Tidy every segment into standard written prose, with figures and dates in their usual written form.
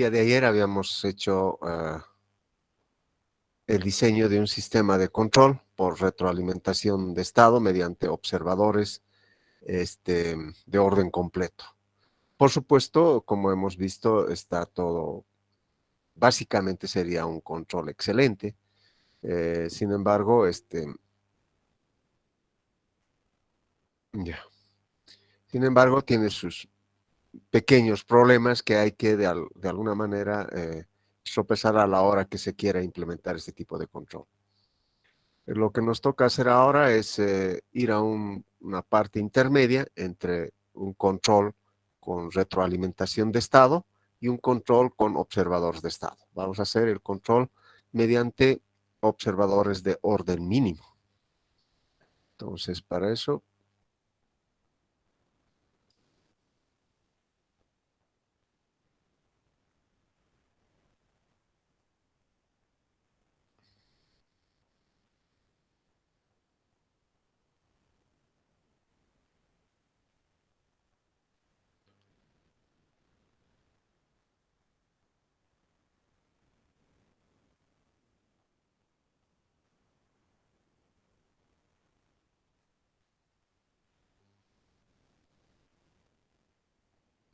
día de ayer habíamos hecho el diseño de un sistema de control por retroalimentación de estado mediante observadores de orden completo. Por supuesto, como hemos visto, está todo, básicamente sería un control excelente. Sin embargo, ya. Sin embargo, tiene sus pequeños problemas que hay que de alguna manera sopesar a la hora que se quiera implementar este tipo de control. Lo que nos toca hacer ahora es ir a una parte intermedia entre un control con retroalimentación de estado y un control con observadores de estado. Vamos a hacer el control mediante observadores de orden mínimo. Entonces, para eso,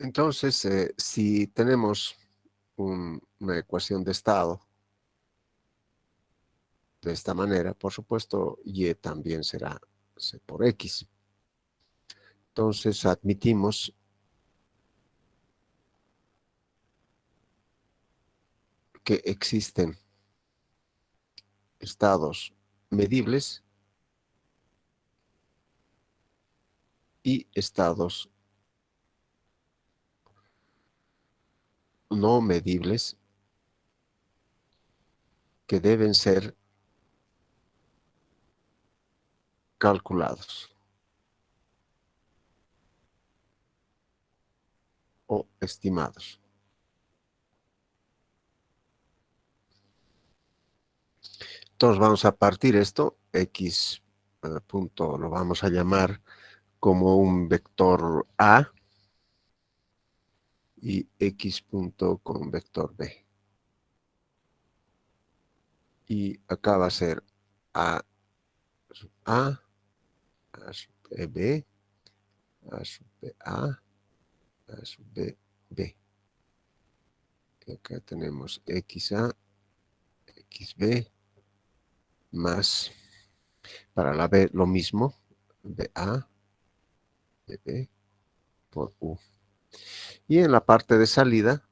entonces, si tenemos una ecuación de estado de esta manera, por supuesto, y también será C por X. Entonces, admitimos que existen estados medibles y estados no medibles que deben ser calculados o estimados. Entonces vamos a partir esto, X punto lo vamos a llamar como un vector A y X punto con vector B. Y acá va a ser A sub A, A sub B, A sub A, A sub B, B. Y acá tenemos XA, XB, más, para la B lo mismo, BA, BB por U. Y en la parte de salida,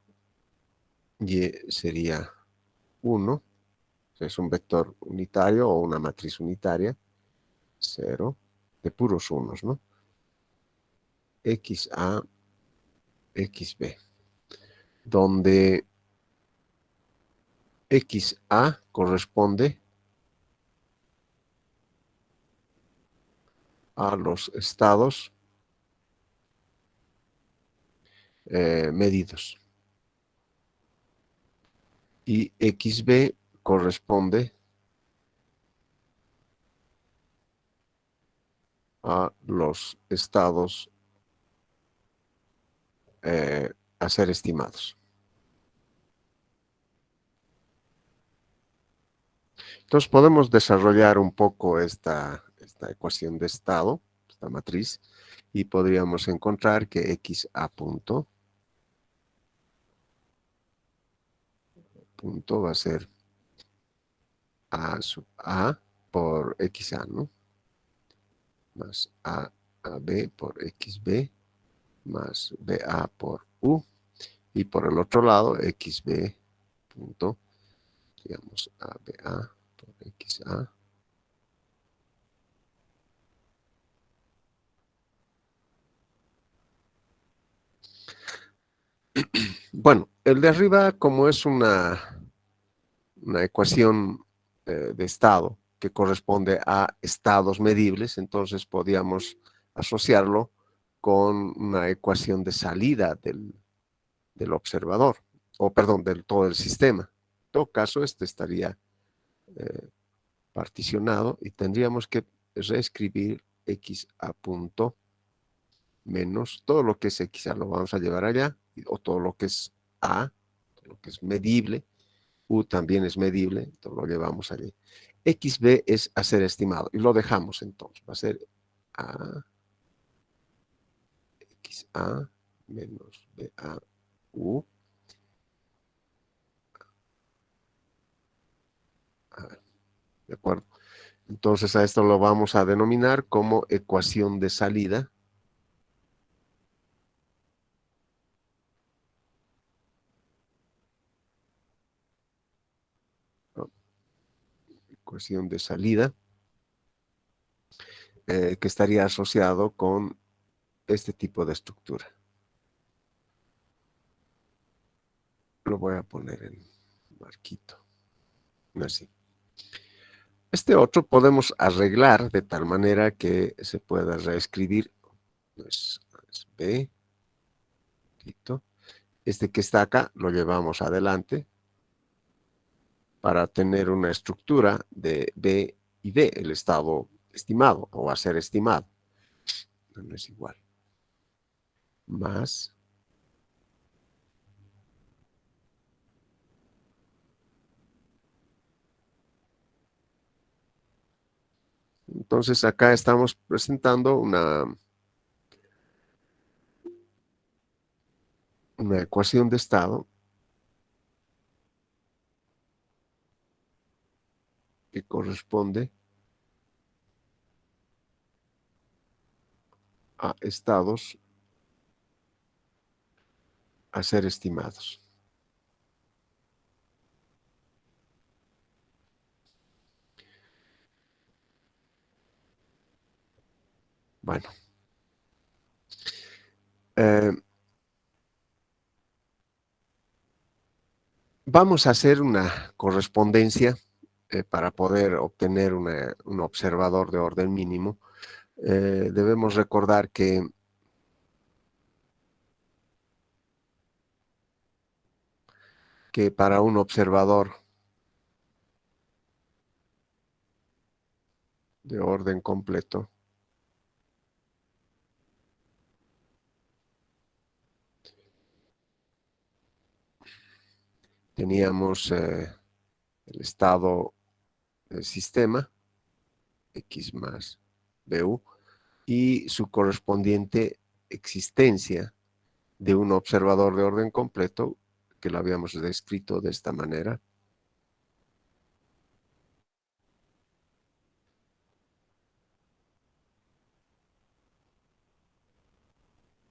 Y sería 1, es un vector unitario o una matriz unitaria, 0, de puros unos, ¿no? XA, XB, donde XA corresponde a los estados medidos y XB corresponde a los estados a ser estimados. Entonces podemos desarrollar un poco esta ecuación de estado, esta matriz, y podríamos encontrar que XA punto va a ser A sub A por XA, ¿no? Más AB por XB, más BA por U, y por el otro lado, XB punto, digamos, ABA por XA. Bueno, el de arriba, como es una ecuación de estado que corresponde a estados medibles, entonces podíamos asociarlo con una ecuación de salida del observador, o perdón, del todo el sistema. En todo caso, este estaría particionado y tendríamos que reescribir XA punto menos todo lo que es XA lo vamos a llevar allá, o todo lo que es A, todo lo porque es medible. U también es medible, entonces lo llevamos allí. XB es hacer estimado, y lo dejamos entonces. Va a ser A, XA menos BA, U. A ver, ¿de acuerdo? Entonces a esto lo vamos a denominar como ecuación de salida. ¿No? Ecuación de salida, que estaría asociado con este tipo de estructura. Lo voy a poner en marquito, así. Este otro podemos arreglar de tal manera que se pueda reescribir. Es B, listo. Este que está acá lo llevamos adelante para tener una estructura de B y D, el estado estimado o a ser estimado. No es igual. Más. Entonces acá estamos presentando una ecuación de estado que corresponde a estados a ser estimados. Bueno. Vamos a hacer una correspondencia para poder obtener un observador de orden mínimo. Debemos recordar que para un observador de orden completo, teníamos el estado del sistema, X más BU, y su correspondiente existencia de un observador de orden completo, que lo habíamos descrito de esta manera.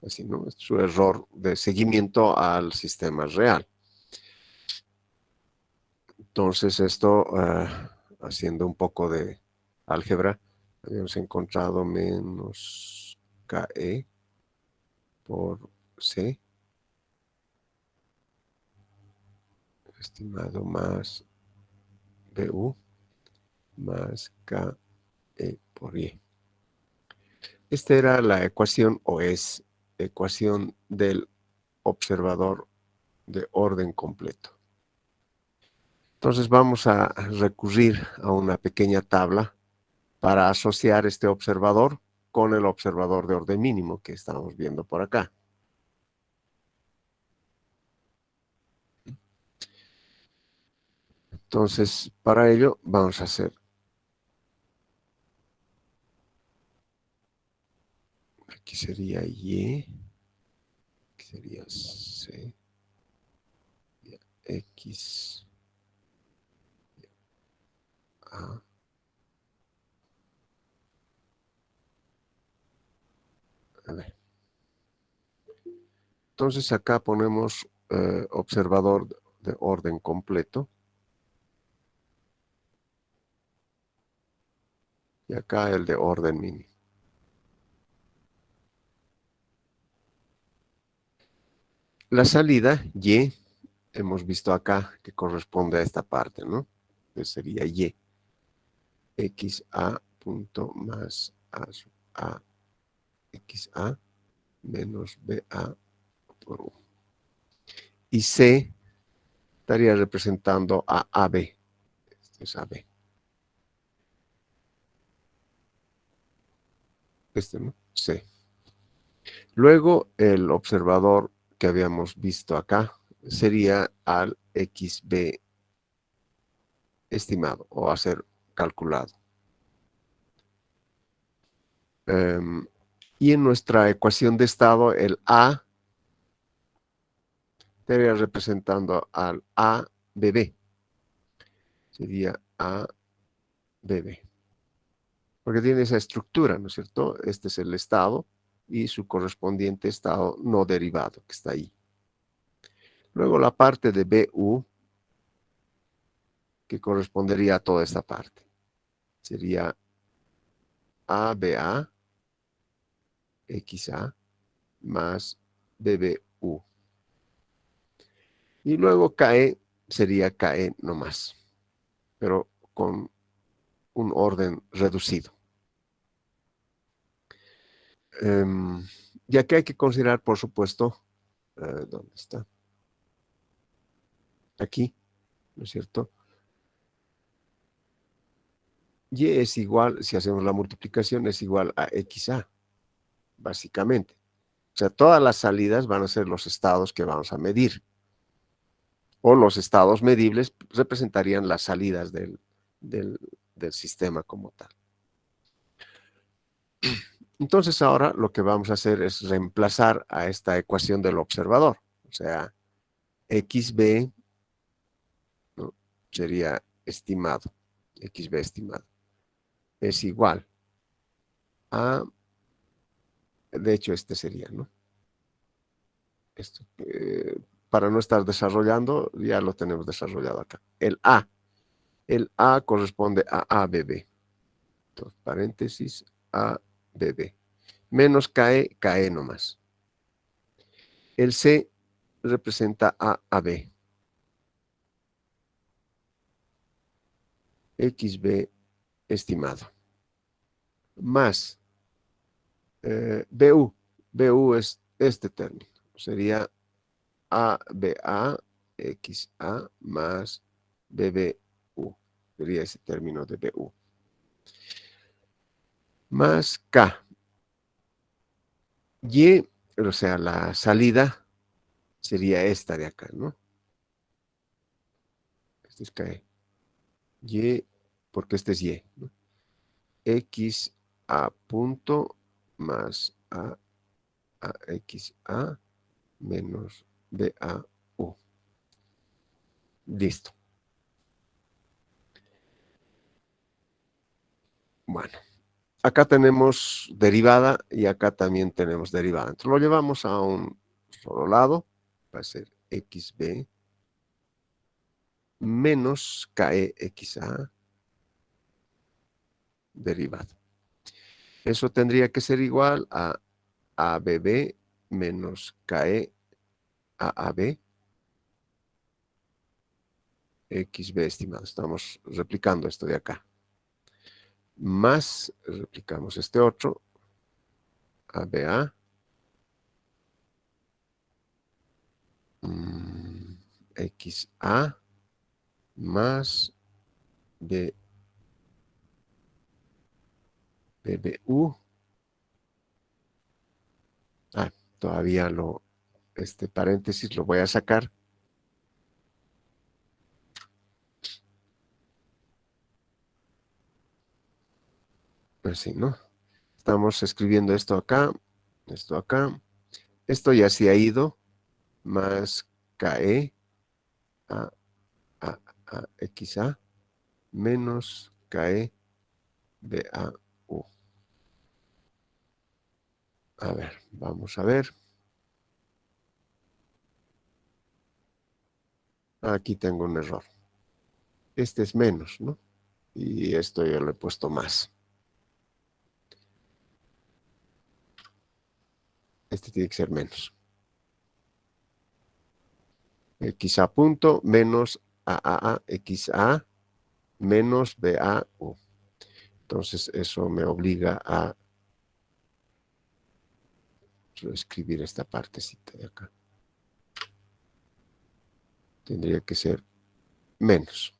Así, ¿no? Es su error de seguimiento al sistema real. Entonces esto, haciendo un poco de álgebra, habíamos encontrado menos KE por C, estimado más BU, más KE por Y. Esta era la ecuación, o es ecuación del observador de orden completo. Entonces vamos a recurrir a una pequeña tabla para asociar este observador con el observador de orden mínimo que estamos viendo por acá. Entonces, para ello vamos a hacer, aquí sería Y, aquí sería C, X, A. A ver. Entonces acá ponemos observador de orden completo. Y acá el de orden mínimo. La salida, Y, hemos visto acá que corresponde a esta parte, ¿no? Entonces sería Y. XA punto más A XA menos BA por U. Y C estaría representando a AB. Este es AB. Este, ¿no? C. Luego el observador que habíamos visto acá, sería al XB estimado o a ser calculado. Y en nuestra ecuación de estado, el A estaría representando al ABB. Sería ABB. Porque tiene esa estructura, ¿no es cierto? Este es el estado y su correspondiente estado no derivado que está ahí. Luego la parte de BU, que correspondería a toda esta parte. Sería ABA, XA, más BBU. Y luego KE sería KE nomás, pero con un orden reducido. Ya que hay que considerar, por supuesto, ¿dónde está? Aquí, ¿no es cierto? Y es igual, si hacemos la multiplicación, es igual a XA, básicamente. O sea, todas las salidas van a ser los estados que vamos a medir. O los estados medibles representarían las salidas del sistema como tal. Entonces ahora lo que vamos a hacer es reemplazar a esta ecuación del observador. O sea, XB, ¿no?, sería estimado. XB estimado es igual a, de hecho este sería, ¿no? Esto, para no estar desarrollando, ya lo tenemos desarrollado acá. El A corresponde a ABB. Entonces, paréntesis, ABB. Menos KE nomás. El C representa a AB. XB estimado. Más BU. BU es este término. Sería ABA XA más BBU. Sería ese término de BU. Más K. Y, o sea, la salida sería esta de acá, ¿no? Este es KE. Y, porque este es Y, ¿no? X A punto más A X A menos BAU. Listo. Bueno, acá tenemos derivada y acá también tenemos derivada. Entonces lo llevamos a un solo lado. Va a ser XB menos KEXA derivado. Eso tendría que ser igual a ABB menos KEAAB XB estimado. Estamos replicando esto de acá. Más, replicamos este otro, ABA, XA, más BBU. Todavía este paréntesis lo voy a sacar. Pues sí, ¿no? Estamos escribiendo esto acá, esto acá. Esto ya se ha ido, más KE a, XA menos KE BAU. A ver, vamos a ver. Aquí tengo un error. Este es menos, ¿no? Y esto yo le he puesto más. Este tiene que ser menos. XA punto menos AAA XA menos BAU. Entonces eso me obliga a escribir esta partecita de acá. Tendría que ser menos.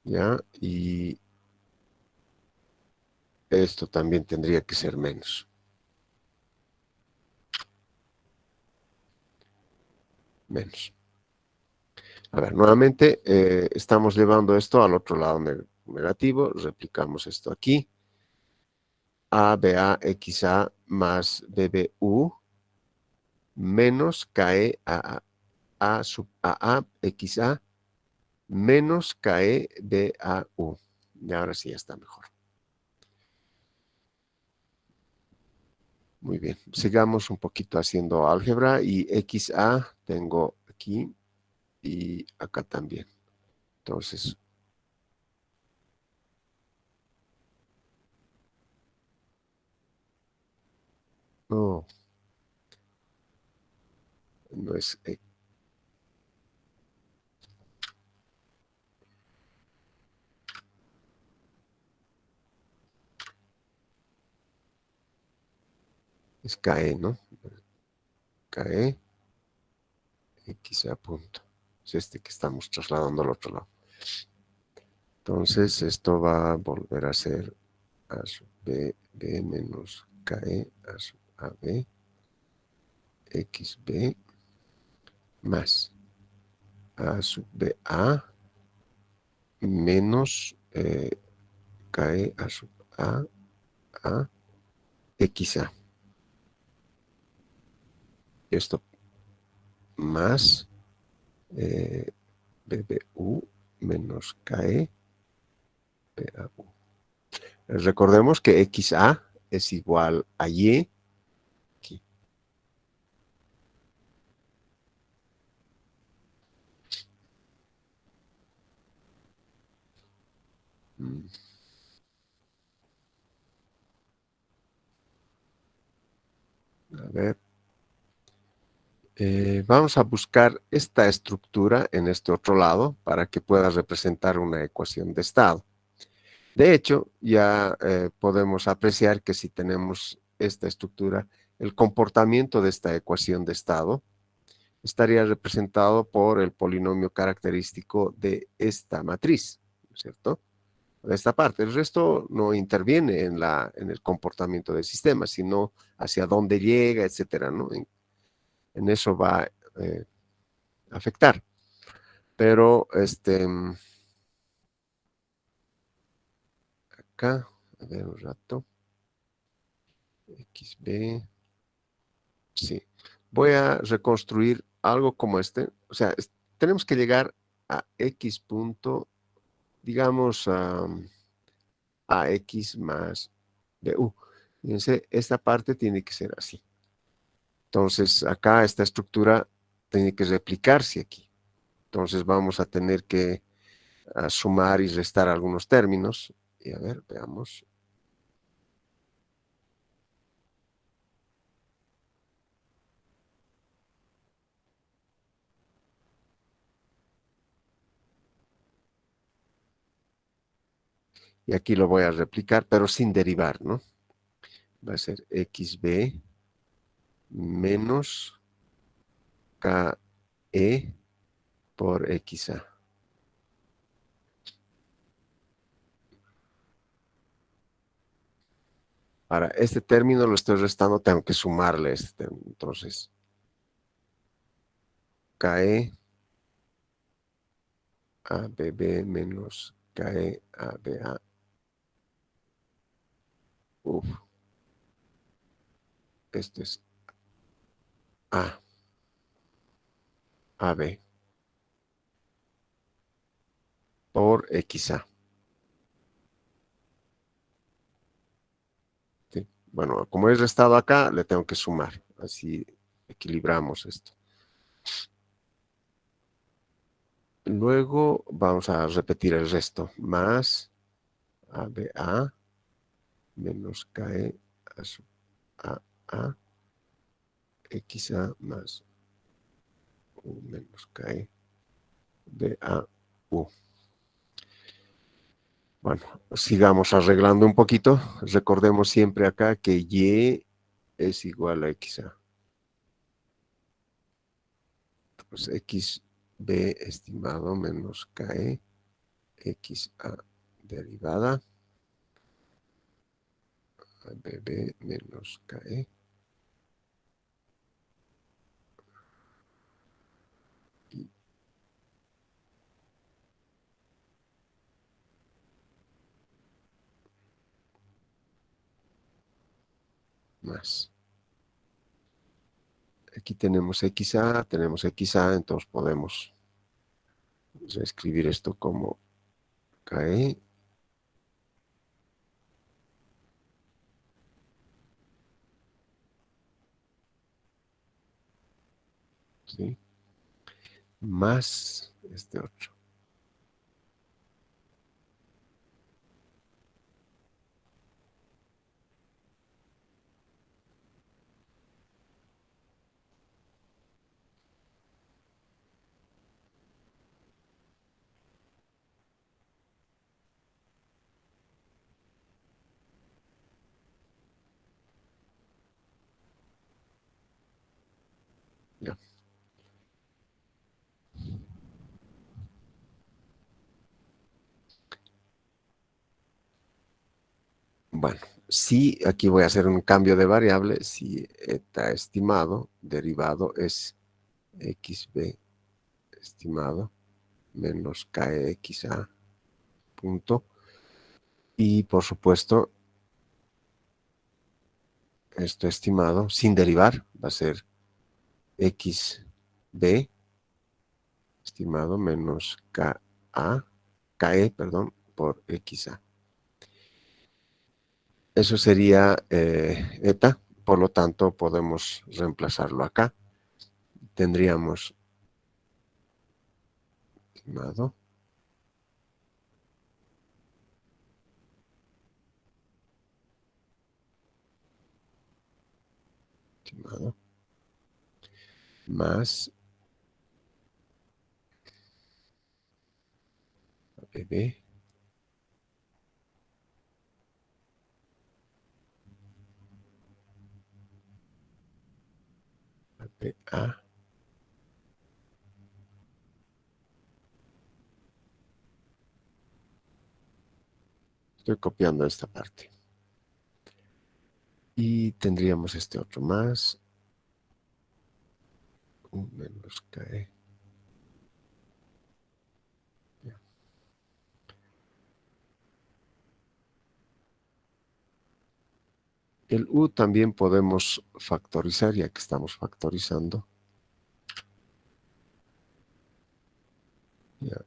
¿Ya? Y esto también tendría que ser menos. menos. A ver, nuevamente estamos llevando esto al otro lado negativo. Replicamos esto aquí. A, BA, XA más BBU menos KE, A sub AA, XA menos KE, BAU. Y ahora sí ya está mejor. Muy bien. Sigamos un poquito haciendo álgebra y XA tengo aquí y acá también. Entonces, no, no es, es KE, ¿no? KE, XA punto. Es este que estamos trasladando al otro lado. Entonces, esto va a volver a ser A sub B, B menos KE, A sub AB, XB, más A sub BA, menos KE, A sub A, XA. Esto más BBU menos KE, BAU. Recordemos que XA es igual a Y. Aquí. A ver. Vamos a buscar esta estructura en este otro lado para que pueda representar una ecuación de estado. De hecho, ya podemos apreciar que si tenemos esta estructura, el comportamiento de esta ecuación de estado estaría representado por el polinomio característico de esta matriz, ¿cierto? De esta parte. El resto no interviene en el comportamiento del sistema, sino hacia dónde llega, etcétera, ¿no? En eso va eh, a afectar. Pero, acá, a ver un rato, XB, sí. Voy a reconstruir algo como este. O sea, tenemos que llegar a X punto, digamos, a X más BU. Fíjense, esta parte tiene que ser así. Entonces, acá esta estructura tiene que replicarse aquí. Entonces, vamos a tener que sumar y restar algunos términos. Y a ver, veamos. Y aquí lo voy a replicar, pero sin derivar, ¿no? Va a ser XB menos KE por XA. Ahora, este término lo estoy restando, tengo que sumarle este término. Entonces, KE ABB menos KE ABA. Uf, esto es A, AB por XA. ¿Sí? Bueno, como es restado acá, le tengo que sumar. Así equilibramos esto. Luego vamos a repetir el resto. Más ABA menos KE a sub AA XA más U menos KE BAU. Bueno, sigamos arreglando un poquito. Recordemos siempre acá que Y es igual a XA. Pues XB estimado menos KE XA derivada BB menos KE más. Aquí tenemos XA, entonces podemos reescribir esto como KE. ¿Sí? Más este otro. Ya. Bueno, si aquí voy a hacer un cambio de variable, si eta estimado derivado es xb estimado menos kxa punto, y por supuesto esto estimado sin derivar va a ser xb estimado menos perdón, por xa. Eso sería eta, por lo tanto podemos reemplazarlo acá. Tendríamos estimado más bb pa. Estoy copiando esta parte. Y tendríamos este otro más. Menos KE. Ya. El U también podemos factorizar, ya que estamos factorizando. Ya.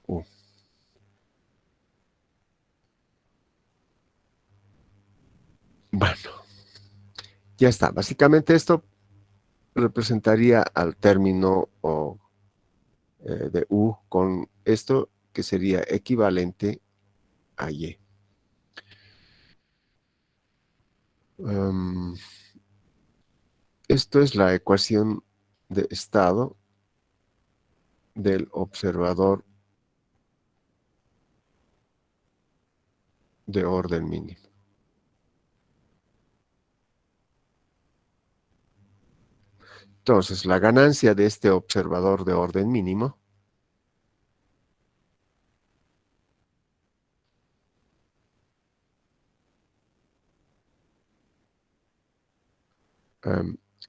U. Bueno, ya está. Básicamente esto representaría al término de U con esto que sería equivalente a Y. Esto es la ecuación de estado del observador de orden mínimo. Entonces, la ganancia de este observador de orden mínimo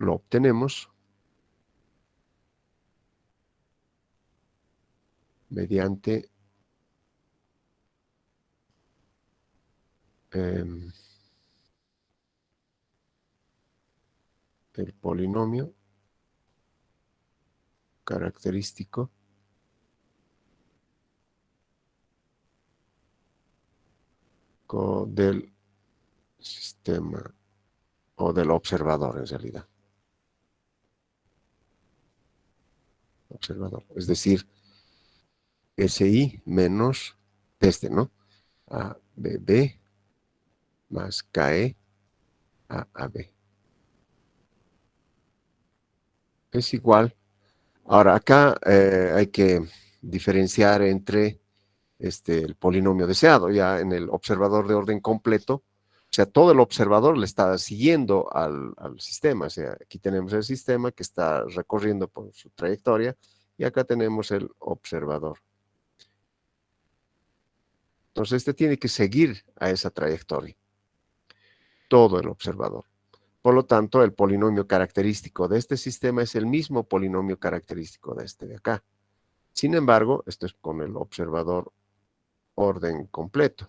lo obtenemos mediante el polinomio característico del sistema o del observador en realidad. Observador. Es decir, SI menos ¿no? ABB más KE AAB. Es igual. Ahora, acá hay que diferenciar entre el polinomio deseado, ya en el observador de orden completo. O sea, todo el observador le está siguiendo al sistema. O sea, aquí tenemos el sistema que está recorriendo por su trayectoria y acá tenemos el observador. Entonces, este tiene que seguir a esa trayectoria, todo el observador. Por lo tanto, el polinomio característico de este sistema es el mismo polinomio característico de este de acá. Sin embargo, esto es con el observador orden completo.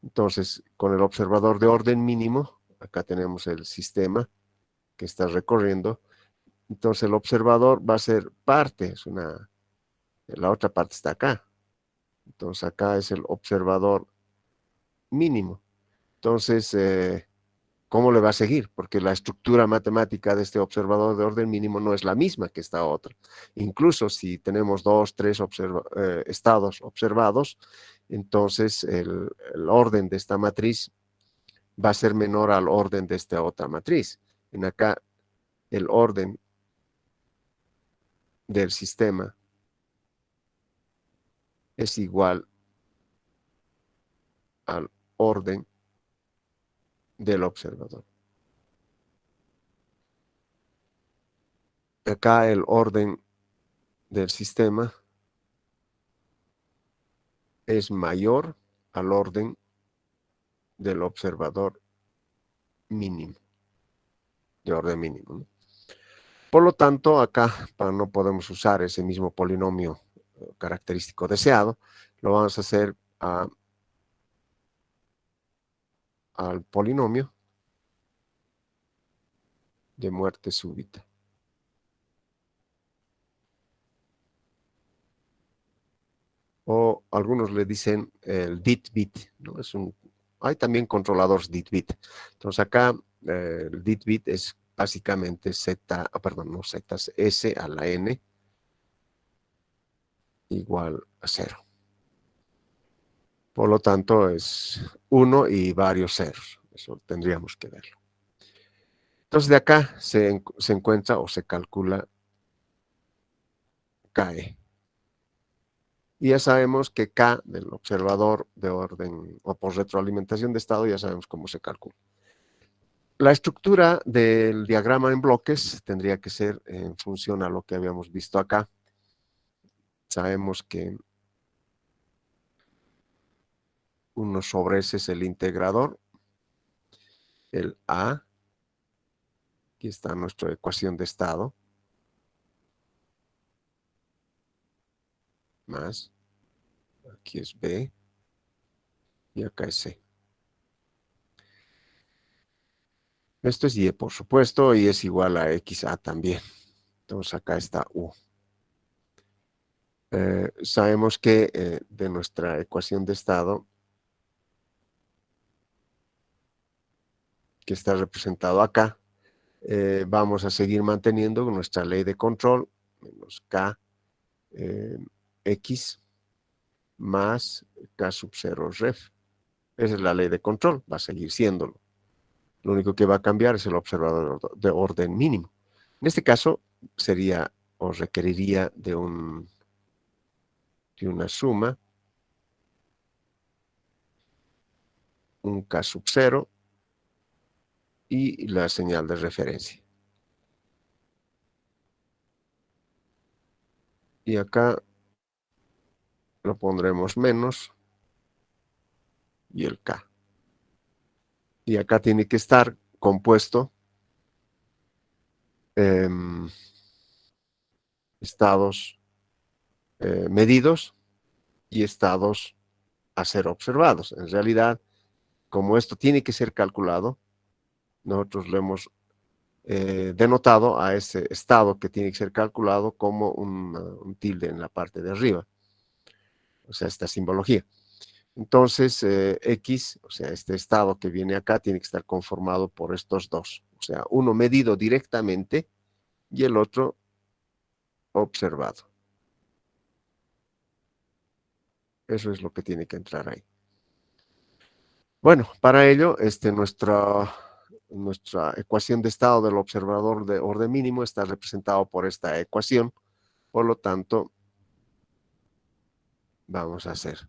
Entonces, con el observador de orden mínimo, acá tenemos el sistema que está recorriendo. Entonces, el observador va a ser parte, la otra parte está acá. Entonces, acá es el observador mínimo. Entonces, ¿cómo le va a seguir? Porque la estructura matemática de este observador de orden mínimo no es la misma que esta otra. Incluso si tenemos dos, tres estados observados, entonces el orden de esta matriz va a ser menor al orden de esta otra matriz. En acá, el orden del sistema es igual al orden del observador. Acá el orden del sistema es mayor al orden del observador mínimo, de orden mínimo, ¿no? Por lo tanto, acá no podemos usar ese mismo polinomio característico deseado, lo vamos a hacer al polinomio de muerte súbita. O algunos le dicen el dit-bit, ¿no? Hay también controladores dit-bit. Entonces acá el dit-bit es básicamente perdón, no z, es s a la n igual a 0. Por lo tanto es 1 y varios ceros. Eso tendríamos que verlo. Entonces de acá se encuentra o se calcula KE. Y ya sabemos que K del observador de orden o por retroalimentación de estado ya sabemos cómo se calcula. La estructura del diagrama en bloques tendría que ser en función a lo que habíamos visto acá. Sabemos que 1 sobre S es el integrador, el A, aquí está nuestra ecuación de estado, más, aquí es B, y acá es C. Esto es Y, por supuesto, y es igual a XA también. Entonces acá está U. Sabemos que de nuestra ecuación de estado, que está representado acá, vamos a seguir manteniendo nuestra ley de control, menos K X más K sub 0 ref. Esa es la ley de control, va a seguir siéndolo. Lo único que va a cambiar es el observador de orden mínimo. En este caso, sería o requeriría de una suma, un K sub 0 y la señal de referencia. Y acá lo pondremos menos y el K. Y acá tiene que estar compuesto estados medidos y estados a ser observados. En realidad, como esto tiene que ser calculado, nosotros lo hemos denotado a ese estado que tiene que ser calculado como un tilde en la parte de arriba. O sea, esta simbología. Entonces, X, o sea, este estado que viene acá, tiene que estar conformado por estos dos. O sea, uno medido directamente y el otro observado. Eso es lo que tiene que entrar ahí. Bueno, para ello, nuestra ecuación de estado del observador de orden mínimo está representado por esta ecuación. Por lo tanto, vamos a hacer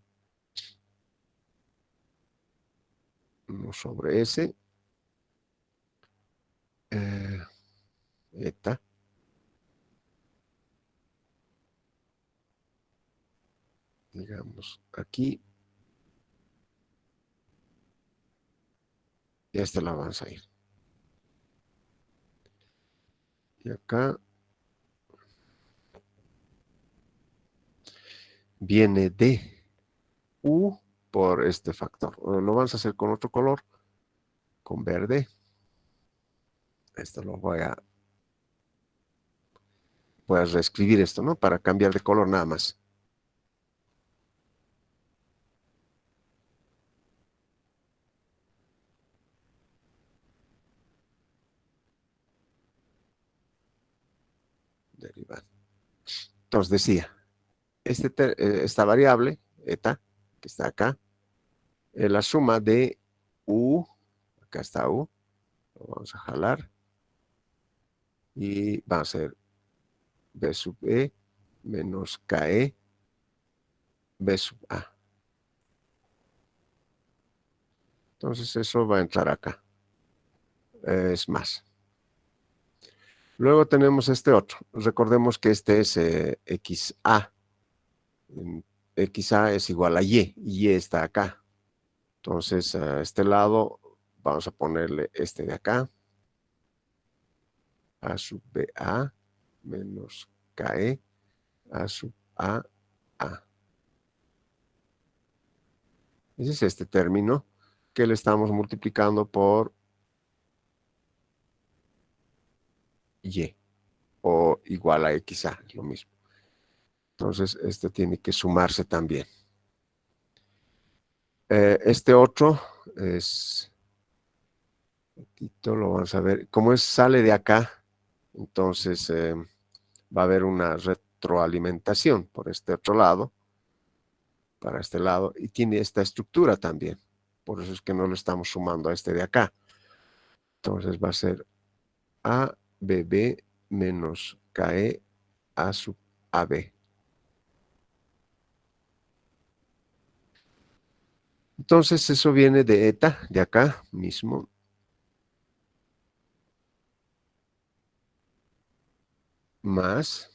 1 sobre S, eta, digamos aquí, y esta la vamos a ir. Y acá, viene de U por este factor. Lo vamos a hacer con otro color, con verde. Esto lo voy a reescribir esto, ¿no? Para cambiar de color nada más. Derivada. Entonces decía, esta variable, eta, que está acá, es la suma de U, acá está U, lo vamos a jalar, y va a ser B sub E menos KE B sub A. Entonces eso va a entrar acá. Es más. Luego tenemos este otro. Recordemos que este es XA. XA es igual a Y. Y está acá. Entonces a este lado vamos a ponerle este de acá. A sub BA menos KE A sub A. Ese es este término que le estamos multiplicando por Y. O igual a XA. Es lo mismo. Entonces, este tiene que sumarse también. Este otro es, lo vamos a ver, como sale de acá, entonces va a haber una retroalimentación por este otro lado, para este lado, y tiene esta estructura también. Por eso es que no lo estamos sumando a este de acá. Entonces va a ser ABB menos KE A sub AB. Entonces eso viene de eta, de acá mismo, más,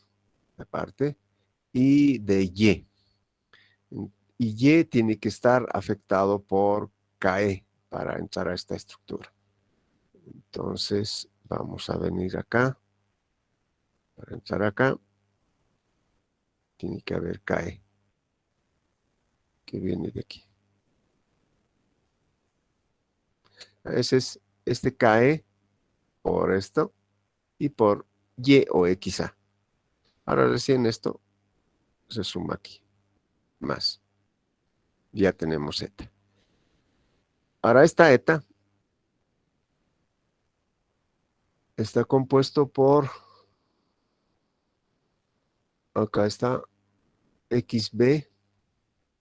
aparte, y de Y. Y Y tiene que estar afectado por KE para entrar a esta estructura. Entonces, vamos a venir acá. Para entrar acá, tiene que haber KE, que viene de aquí. Ese es este KE por esto y por Y o XA. Ahora recién esto se suma aquí, más. Ya tenemos eta. Ahora esta eta está compuesto por, acá está XB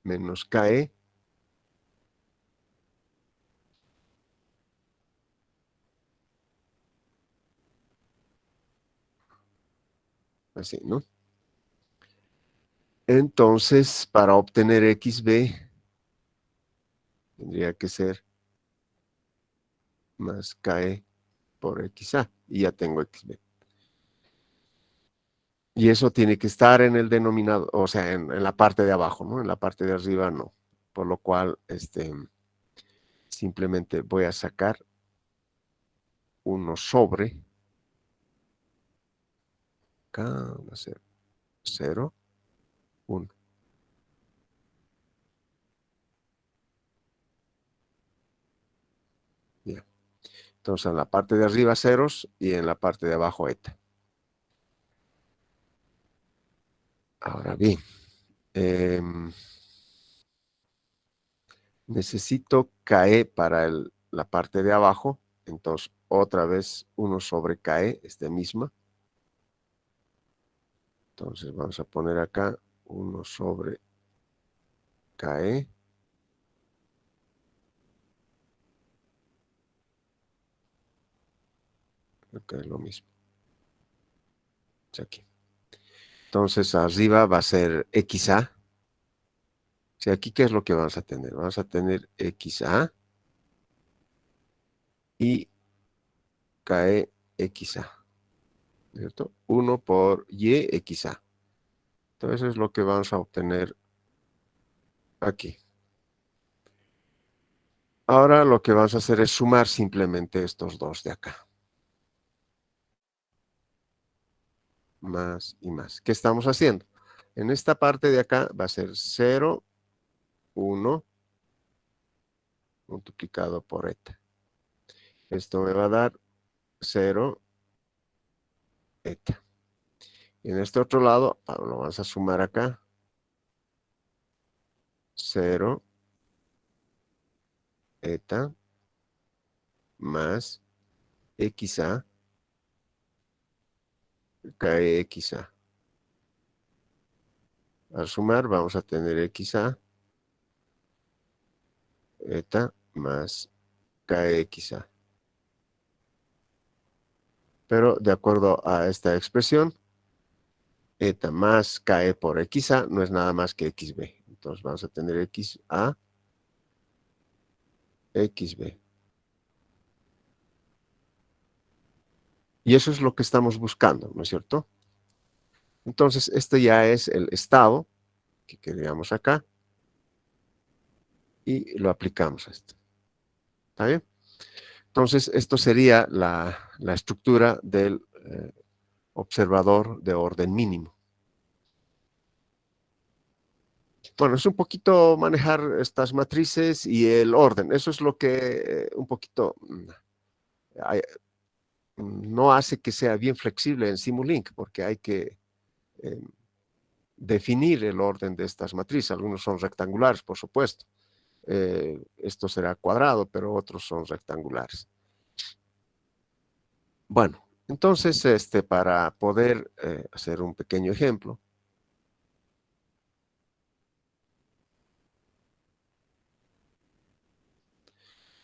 menos KE, así, ¿no? Entonces, para obtener XB, tendría que ser más KE por XA, y ya tengo XB. Y eso tiene que estar en el denominador, o sea, en la parte de abajo, ¿no? En la parte de arriba no. Por lo cual, simplemente voy a sacar 1 sobre, acá va a ser 0, 1. Ya. Entonces, en la parte de arriba ceros y en la parte de abajo eta. Ahora bien, necesito KE para la parte de abajo. Entonces, otra vez 1 sobre KE, misma. Entonces, vamos a poner acá 1 sobre KE. Acá es lo mismo. Es aquí. Entonces, arriba va a ser XA. O sea, aquí, ¿qué es lo que vamos a tener? Vamos a tener XA y KE XA. ¿Cierto? 1 por Y XA. Entonces, eso es lo que vamos a obtener aquí. Ahora lo que vamos a hacer es sumar simplemente estos dos de acá. Más y más. ¿Qué estamos haciendo? En esta parte de acá va a ser 0, 1, multiplicado por eta. Esto me va a dar 0, eta. Y en este otro lado, lo vamos a sumar acá. 0, eta, más xa, kxa. Al sumar vamos a tener xa, eta, más kxa. Pero de acuerdo a esta expresión, eta más k por xa no es nada más que xb. Entonces vamos a tener xa, xb. Y eso es lo que estamos buscando, ¿no es cierto? Entonces, este ya es el estado que queríamos acá y lo aplicamos a esto. ¿Está bien? Entonces, esto sería la estructura del observador de orden mínimo. Bueno, es un poquito manejar estas matrices y el orden. Eso es lo que un poquito no hace que sea bien flexible en Simulink, porque hay que definir el orden de estas matrices. Algunos son rectangulares, por supuesto. Esto será cuadrado, pero otros son rectangulares. Bueno, entonces, para poder hacer un pequeño ejemplo,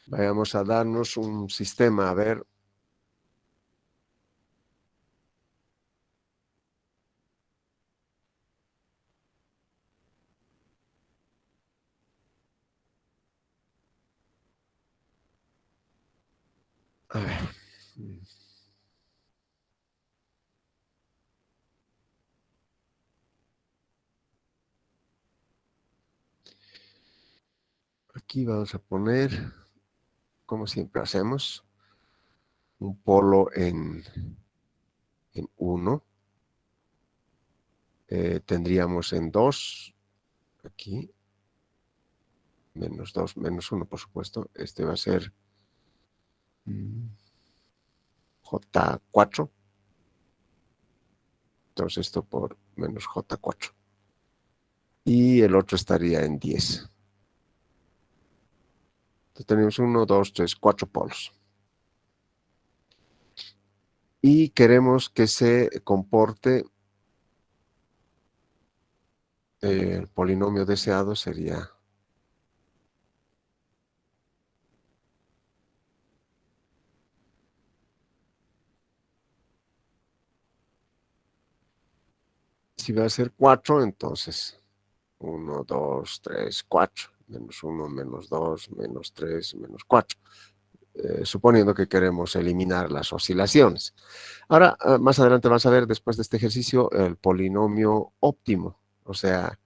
vayamos a darnos un sistema, a ver. A ver. Aquí vamos a poner, como siempre hacemos, un polo en 1. Tendríamos en 2, aquí, menos 2, menos 1, por supuesto. Este va a ser J4. Entonces esto por menos J4. Y el otro estaría en 10. Entonces tenemos 1, 2, 3, 4 polos. Y queremos que se comporte, el polinomio deseado sería si va a ser 4, entonces 1, 2, 3, 4, menos 1, menos 2, menos 3, menos 4, suponiendo que queremos eliminar las oscilaciones. Ahora, más adelante vamos a ver, después de este ejercicio, el polinomio óptimo. O sea,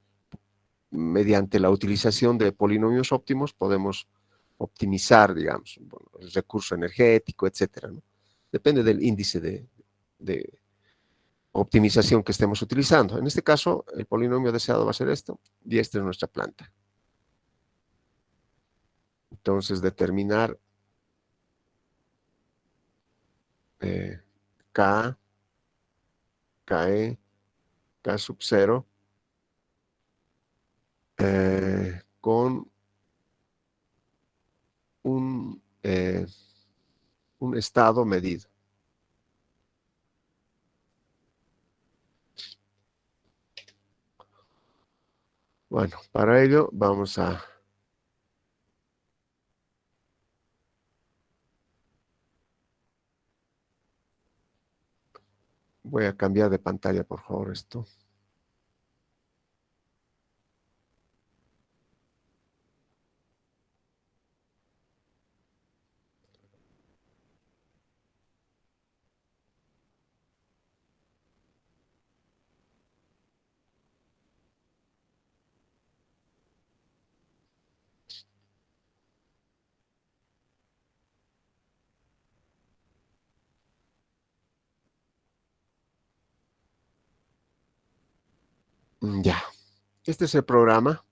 mediante la utilización de polinomios óptimos podemos optimizar, digamos, bueno, el recurso energético, etcétera, ¿no? Depende del índice de optimización que estemos utilizando. En este caso, el polinomio deseado va a ser esto, y esta es nuestra planta. Entonces, determinar K, KE, K sub 0, con un estado medido. Bueno, para ello vamos a voy a cambiar de pantalla, por favor, esto. Ya. Este es el programa.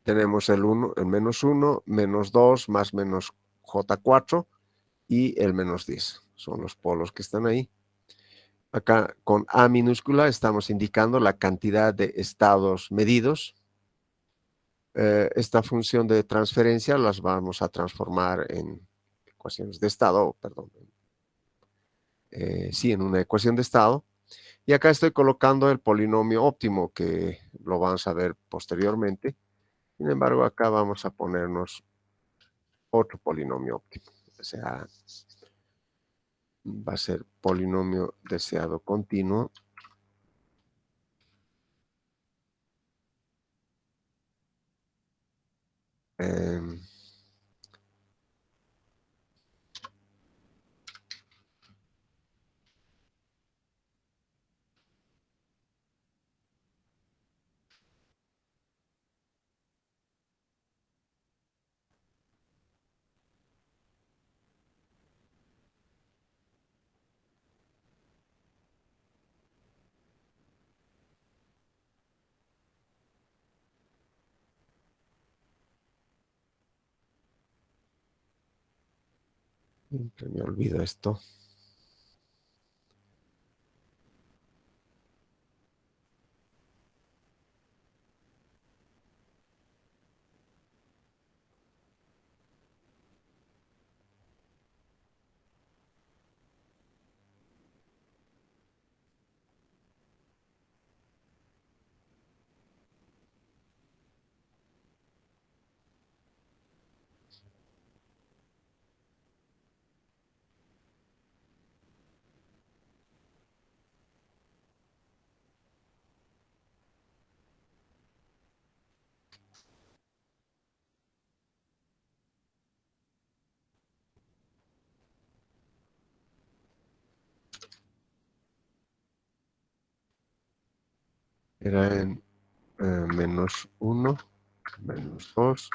Tenemos el 1, el -1, -2, más menos J4 y el -10. Son los polos que están ahí. Acá con A minúscula estamos indicando la cantidad de estados medidos. Esta función de transferencia las vamos a transformar en ecuaciones de estado, perdón, sí, en una ecuación de estado. Y acá estoy colocando el polinomio óptimo, que lo vamos a ver posteriormente. Sin embargo, acá vamos a ponernos otro polinomio óptimo. O sea, va a ser polinomio deseado continuo. Eh, Siempre me olvido esto. Era en -1, -2,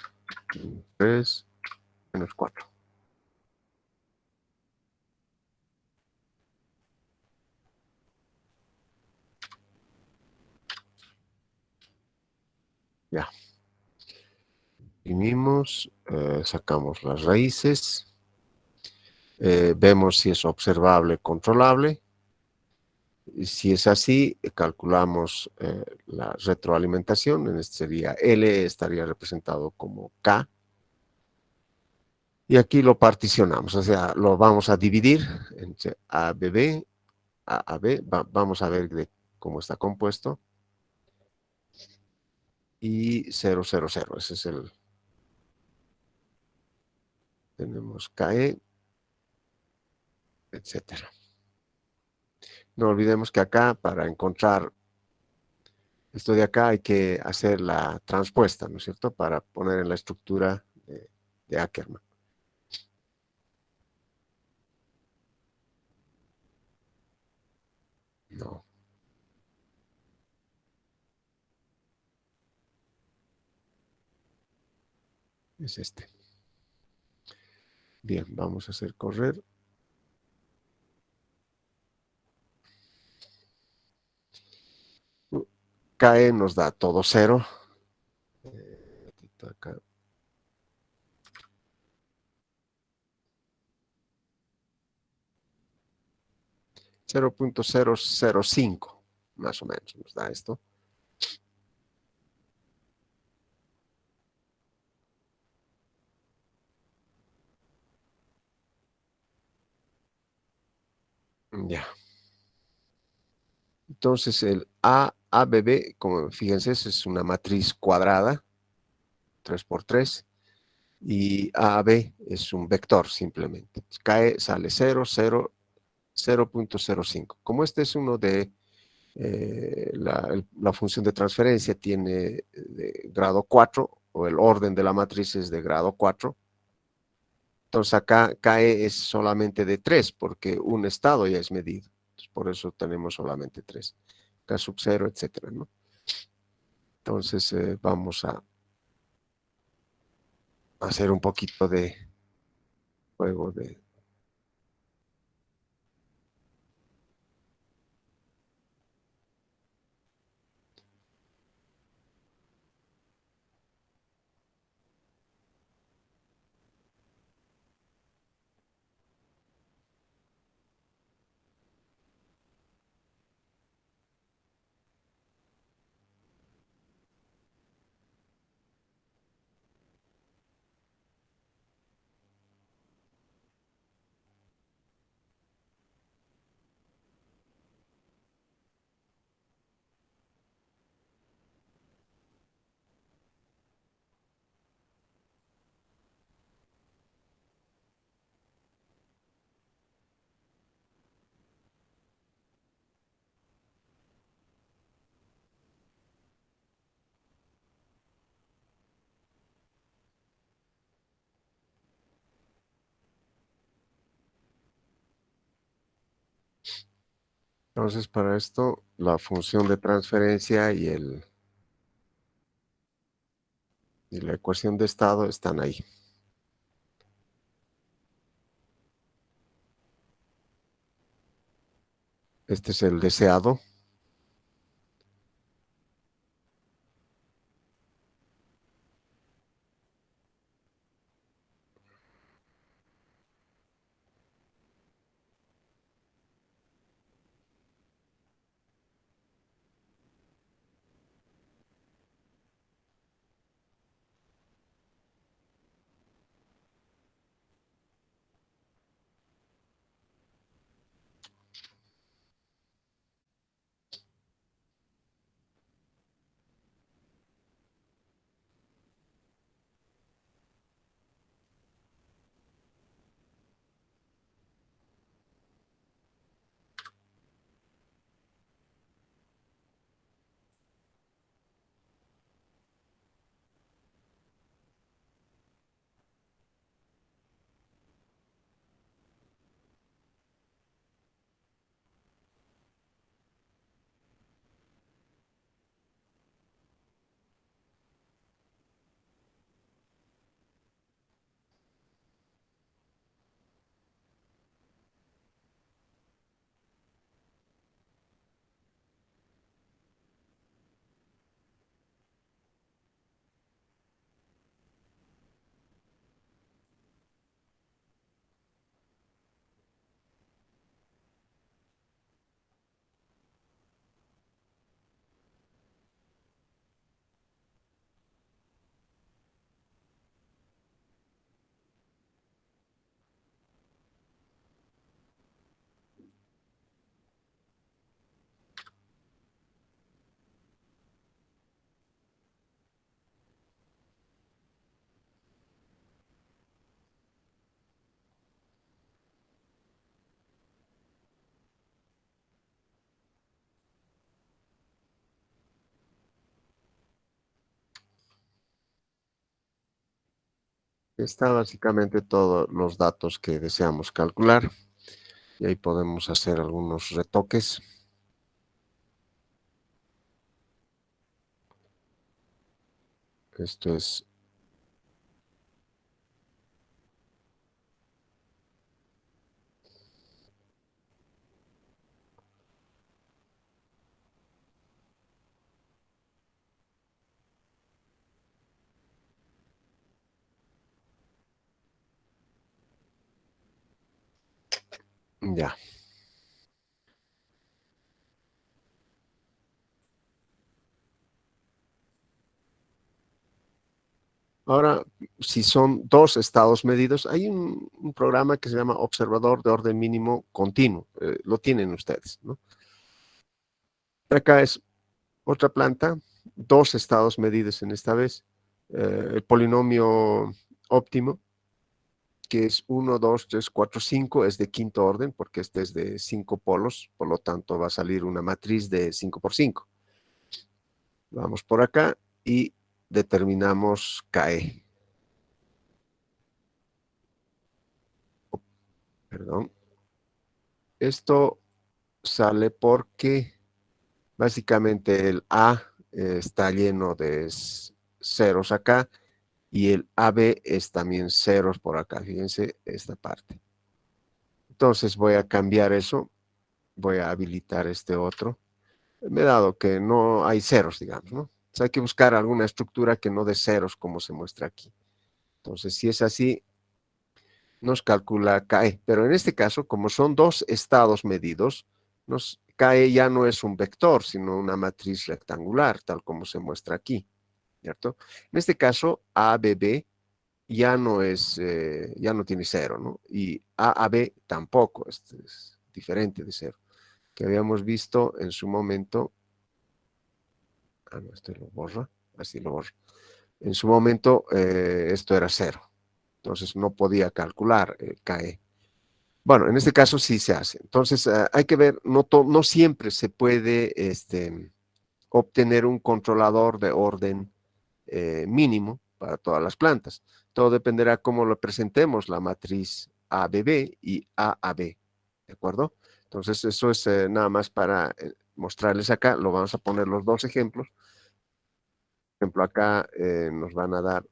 -3, -4. Ya. Imprimimos, sacamos las raíces, vemos si es observable, controlable. Y si es así, calculamos la retroalimentación. En este sería L, estaría representado como K. Y aquí lo particionamos, o sea, lo vamos a dividir entre A, B, B, A, B. Vamos a ver cómo está compuesto. Y 0, 0, 0. Ese es el... Tenemos KE, etcétera. No olvidemos que acá, para encontrar esto de acá, hay que hacer la transpuesta, ¿no es cierto? Para poner en la estructura de Ackermann. No, es este. Bien, vamos a hacer correr. KE nos da todo cero. Acá. 0.005, más o menos, nos da esto. Ya. Entonces el ABB, como fíjense, es una matriz cuadrada, 3 por 3, y AB es un vector simplemente. Cae, sale 0, 0, 0.05. Como este es uno de la función de transferencia tiene de grado 4, o el orden de la matriz es de grado 4, entonces acá KE es solamente de 3, porque un estado ya es medido. Entonces, por eso tenemos solamente 3. K sub 0, etcétera, ¿no? Entonces vamos a hacer un poquito de juego de... Entonces, para esto, la función de transferencia y la ecuación de estado están ahí. Este es el deseado. Está básicamente todos los datos que deseamos calcular. Y ahí podemos hacer algunos retoques. Esto es ya. Ahora, si son dos estados medidos, hay un programa que se llama Observador de Orden Mínimo Continuo. Lo tienen ustedes, ¿no? Acá es otra planta, dos estados medidos en esta vez. El polinomio óptimo, que es 1, 2, 3, 4, 5, es de quinto orden, porque este es de 5 polos, por lo tanto va a salir una matriz de 5 por 5. Vamos por acá y determinamos KE. Oh, perdón. Esto sale porque básicamente el A está lleno de ceros acá y el AB es también ceros por acá. Fíjense esta parte. Entonces voy a cambiar eso. Voy a habilitar este otro. Me he dado que no hay ceros, digamos, ¿no? Entonces hay que buscar alguna estructura que no dé ceros como se muestra aquí. Entonces, si es así, nos calcula KE. Pero en este caso, como son dos estados medidos, KE ya no es un vector, sino una matriz rectangular, tal como se muestra aquí, ¿cierto? En este caso, ABB ya no tiene cero, ¿no? Y AAB tampoco, este es diferente de cero, que habíamos visto en su momento. No, este lo borra, así lo borra. En su momento, esto era cero, entonces no podía calcular KE. Bueno, en este caso sí se hace. Entonces, hay que ver, no siempre se puede obtener un controlador de orden mínimo para todas las plantas. Todo dependerá cómo lo presentemos la matriz ABB y AAB, ¿de acuerdo? Entonces, eso es nada más para mostrarles acá. Lo vamos a poner los dos ejemplos. Por ejemplo, acá nos van a dar,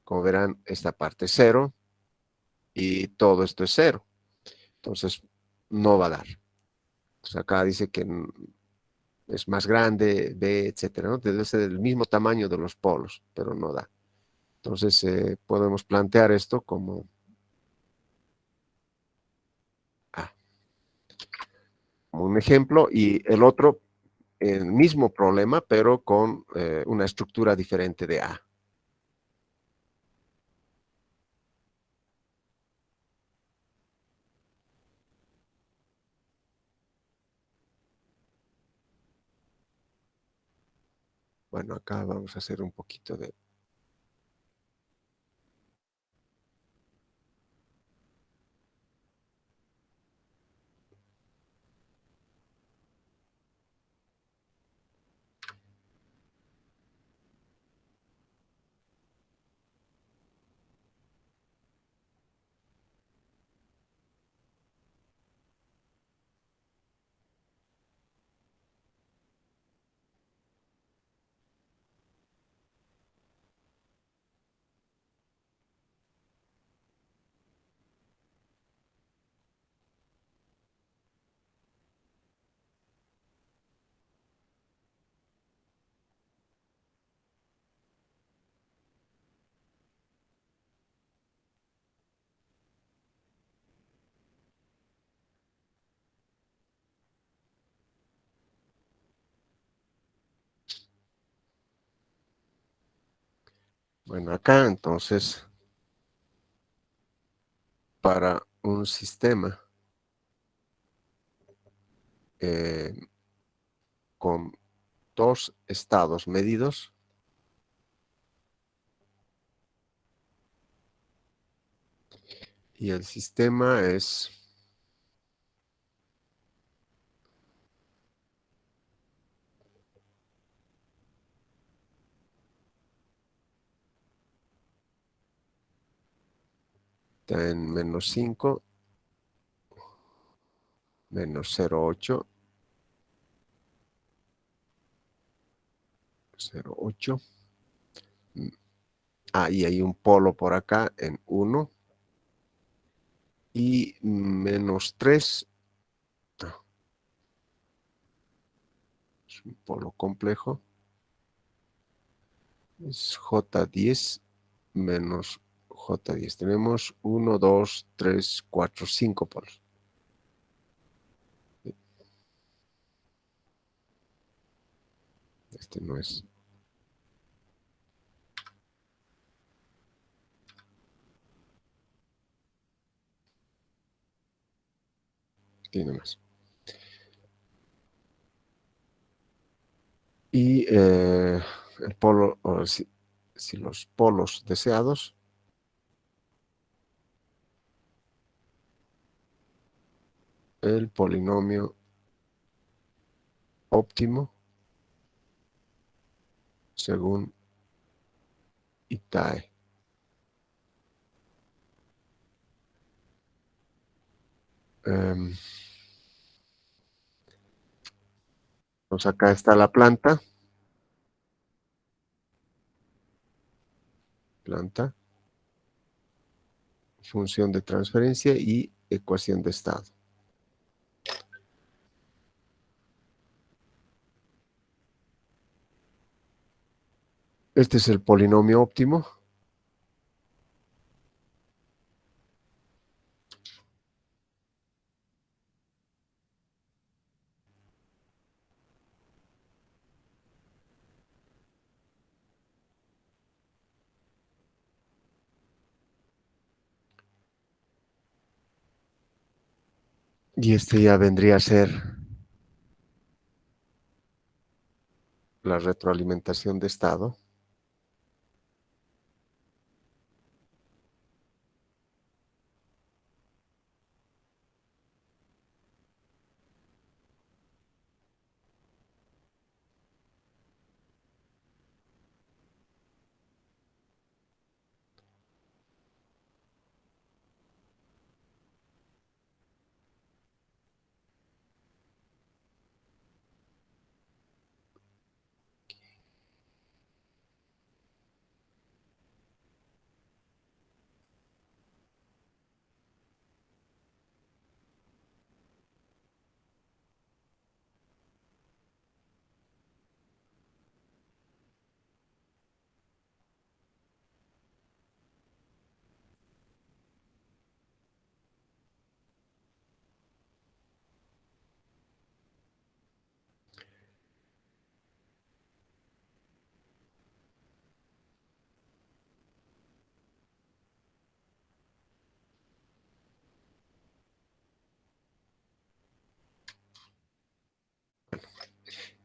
como verán, esta parte cero y todo esto es cero. Entonces, no va a dar. Entonces, acá dice que es más grande, B, etcétera, ¿no? Debe ser del mismo tamaño de los polos, pero no da. Entonces, podemos plantear esto como A, como un ejemplo, y el otro, el mismo problema, pero con una estructura diferente de A. Bueno, acá vamos a hacer un poquito de... Bueno, acá entonces, para un sistema eh, con dos estados medidos, y el sistema es está en -5, -0,8, 0,8. Ah, y hay un polo por acá en 1 y -3. Ah, es un polo complejo. Es J10 menos J10. Tenemos 1, 2, 3, 4, 5 polos. Este no es. Tiene más. Y el polo, o si los polos deseados, el polinomio óptimo según Itae. Em, pues acá está la planta, función de transferencia y ecuación de estado. Este es el polinomio óptimo. Y este ya vendría a ser la retroalimentación de estado.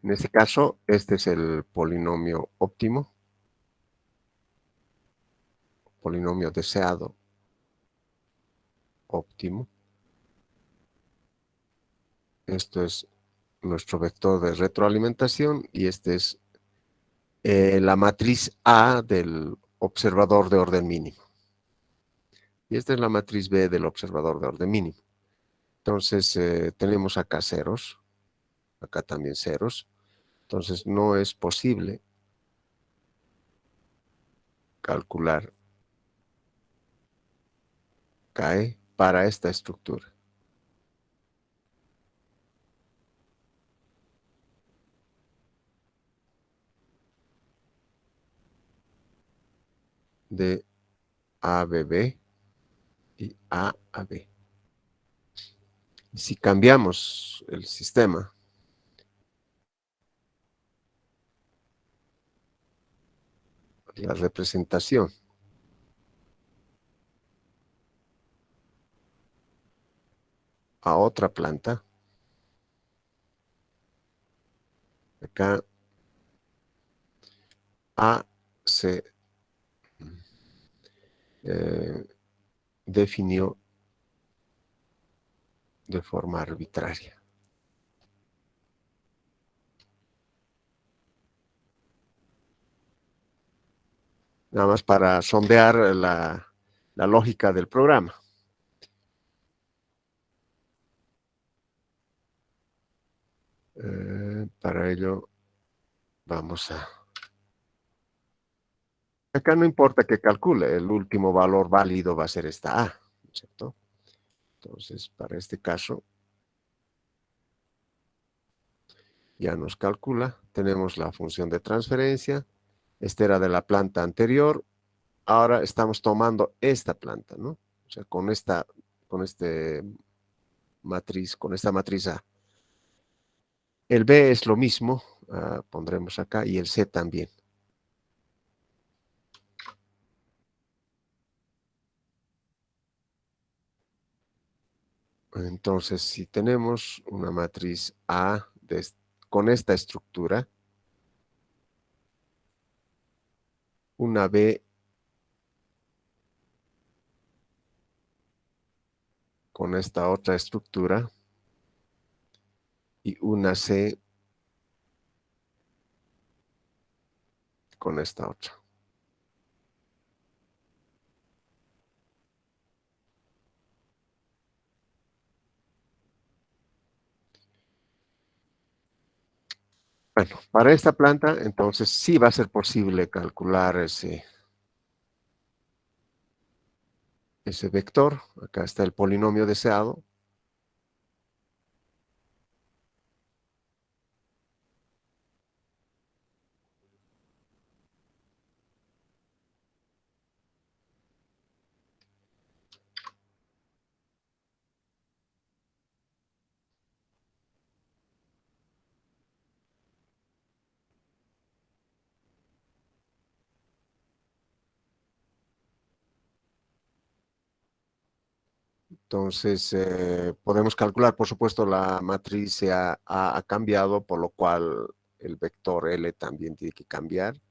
En este caso, este es el polinomio óptimo, polinomio deseado óptimo. Esto es nuestro vector de retroalimentación y este es la matriz A del observador de orden mínimo. Y esta es la matriz B del observador de orden mínimo. Entonces, tenemos acá ceros, acá también ceros. Entonces, no es posible calcular KE para esta estructura. De A a B y A a B. Si cambiamos el sistema, la representación, a otra planta, acá A se definió de forma arbitraria. Nada más para sondear la lógica del programa. Para ello vamos a... Acá no importa que calcule, el último valor válido va a ser esta A, ¿cierto? Entonces, para este caso, ya nos calcula, tenemos la función de transferencia, esta era de la planta anterior, ahora estamos tomando esta planta, ¿no? O sea, con este matriz, con esta matriz A. El B es lo mismo, pondremos acá, y el C también. Entonces, si tenemos una matriz A con esta estructura, una B con esta otra estructura y una C con esta otra. Bueno, para esta planta, entonces sí va a ser posible calcular ese vector. Acá está el polinomio deseado. Entonces, podemos calcular, por supuesto, la matriz ha cambiado, por lo cual el vector L también tiene que cambiar.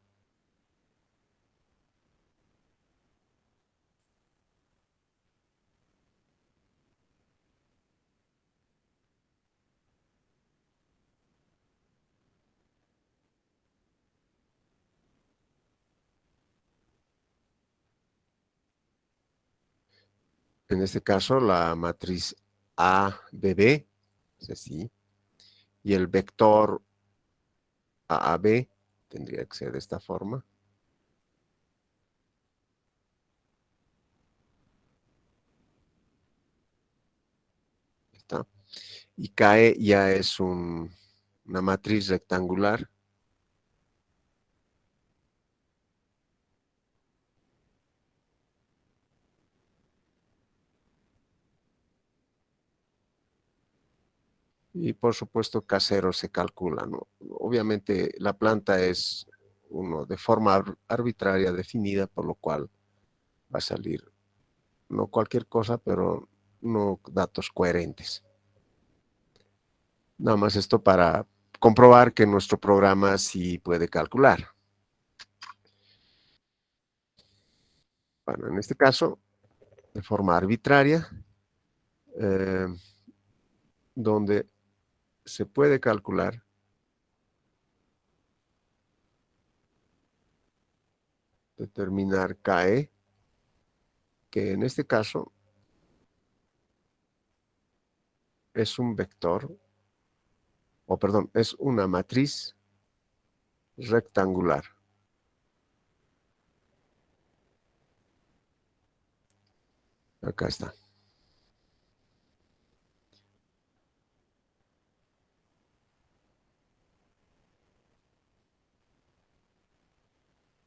En este caso, la matriz ABB es así, y el vector AAB tendría que ser de esta forma. ¿Está? Y KE ya es una matriz rectangular. Y por supuesto K0 se calcula, ¿no? Obviamente la planta es de forma arbitraria definida, por lo cual va a salir no cualquier cosa, pero no datos coherentes. Nada más esto para comprobar que nuestro programa sí puede calcular. Bueno, en este caso, de forma arbitraria, donde se puede calcular determinar KE, que en este caso es un vector, o perdón, es una matriz rectangular. Acá está.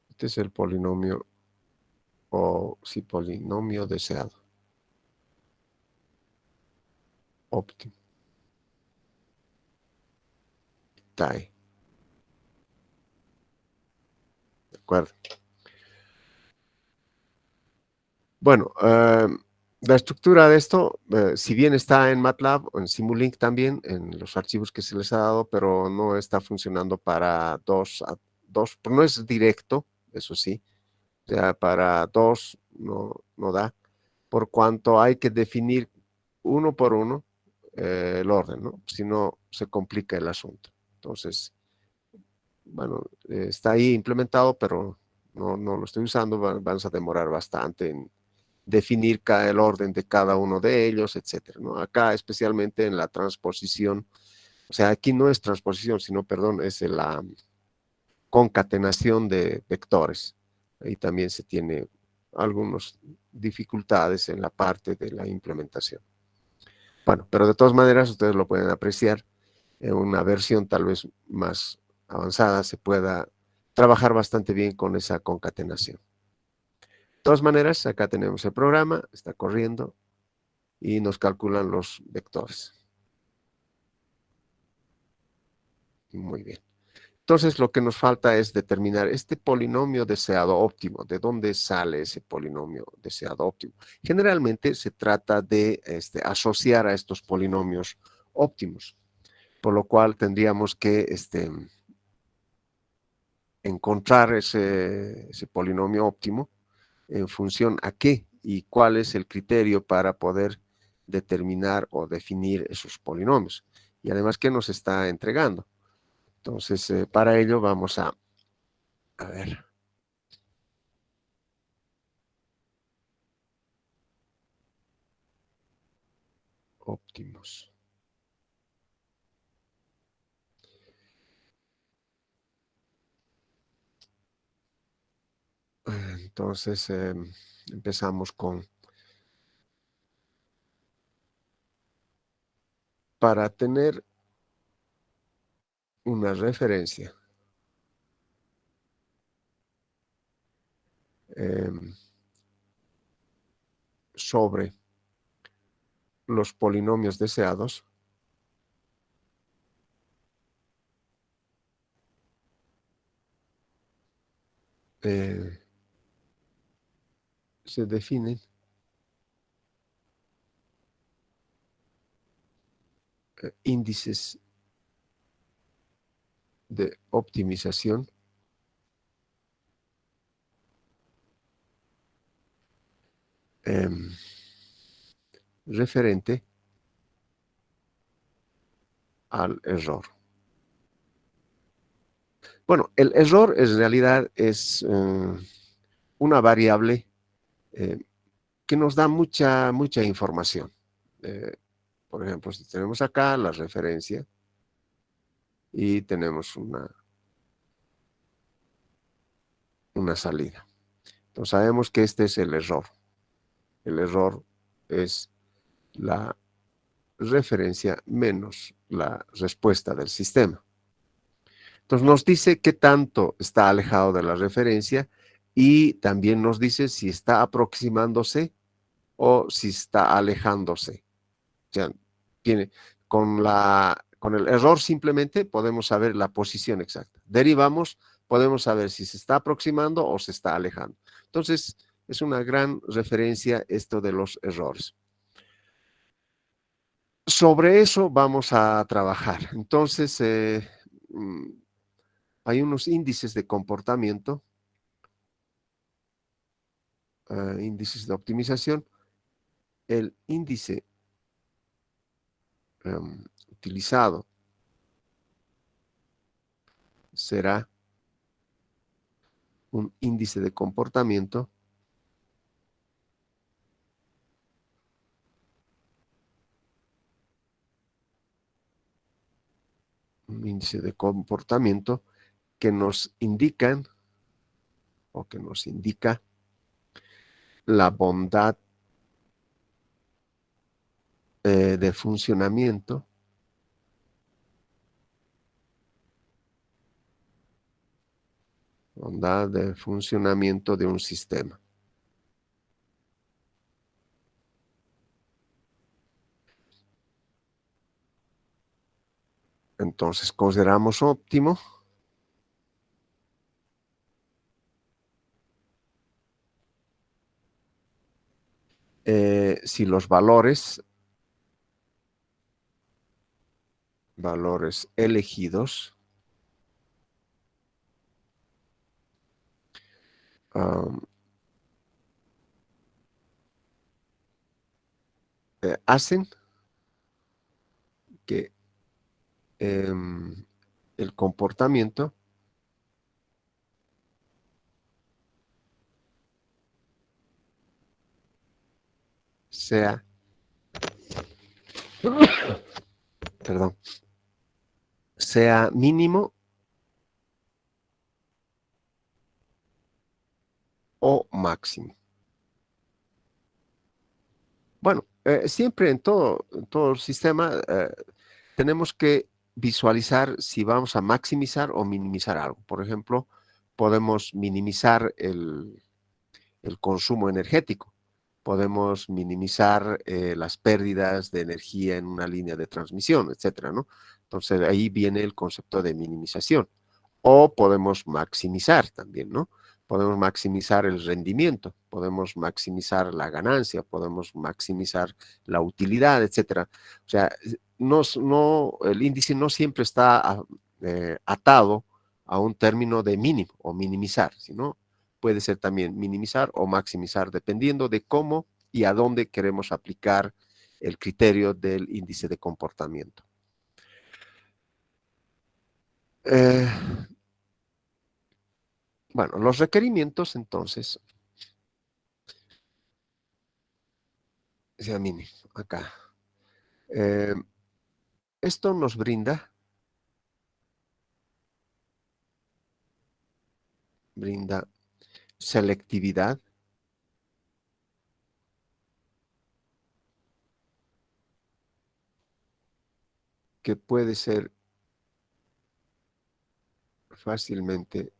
Este es el polinomio, o sí, polinomio deseado, óptimo, TAE. ¿De acuerdo? Bueno, la estructura de esto, si bien está en MATLAB o en Simulink también, en los archivos que se les ha dado, pero no está funcionando para dos, no es directo, eso sí, o sea, para dos no da, por cuanto hay que definir uno por uno el orden, ¿no? Si no, se complica el asunto. Entonces, bueno, está ahí implementado, pero no lo estoy usando, vamos a demorar bastante en definir el orden de cada uno de ellos, etcétera, ¿no? Acá, especialmente en la transposición, o sea, aquí no es transposición, sino, perdón, es la concatenación de vectores. Ahí también se tiene algunas dificultades en la parte de la implementación. Bueno, pero de todas maneras ustedes lo pueden apreciar. En una versión tal vez más avanzada se pueda trabajar bastante bien con esa concatenación. De todas maneras, acá tenemos el programa, está corriendo y nos calculan los vectores. Muy bien. Entonces, lo que nos falta es determinar este polinomio deseado óptimo. ¿De dónde sale ese polinomio deseado óptimo? Generalmente se trata de asociar a estos polinomios óptimos, por lo cual tendríamos que encontrar ese polinomio óptimo en función a qué y cuál es el criterio para poder determinar o definir esos polinomios. Y además, ¿qué nos está entregando? Entonces, para ello vamos a ver. Óptimos. Entonces, empezamos con, para tener una referencia sobre los polinomios deseados, se definen índices de optimización referente al error. Bueno, el error en realidad es una variable que nos da mucha información. Por ejemplo, si tenemos acá la referencia y tenemos una salida. Entonces sabemos que este es el error. El error es la referencia menos la respuesta del sistema. Entonces nos dice qué tanto está alejado de la referencia y también nos dice si está aproximándose o si está alejándose. O sea, tiene, con el error simplemente podemos saber la posición exacta. Derivamos, podemos saber si se está aproximando o se está alejando. Entonces, es una gran referencia esto de los errores. Sobre eso vamos a trabajar. Entonces, hay unos índices de comportamiento, índices de optimización. El índice utilizado será un índice de comportamiento que nos indican o que nos indica la bondad de funcionamiento de un sistema. Entonces, consideramos óptimo si los valores elegidos hacen que el comportamiento sea, perdón, sea mínimo o máximo. Bueno, siempre en todo sistema tenemos que visualizar si vamos a maximizar o minimizar algo. Por ejemplo, podemos minimizar el consumo energético. Podemos minimizar las pérdidas de energía en una línea de transmisión, etcétera, ¿no? Entonces ahí viene el concepto de minimización. O podemos maximizar también, ¿no? Podemos maximizar el rendimiento, podemos maximizar la ganancia, podemos maximizar la utilidad, etcétera. O sea, el índice no siempre está atado a un término de mínimo o minimizar, sino puede ser también minimizar o maximizar, dependiendo de cómo y a dónde queremos aplicar el criterio del índice de comportamiento. Bueno, los requerimientos entonces, sea mínimo, acá. Eh, Esto nos brinda selectividad, que puede ser fácilmente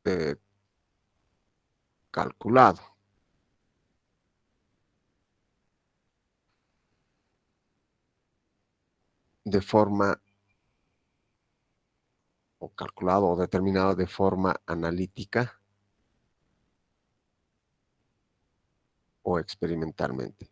eh, calculado de forma, o calculado o determinado de forma analítica o experimentalmente.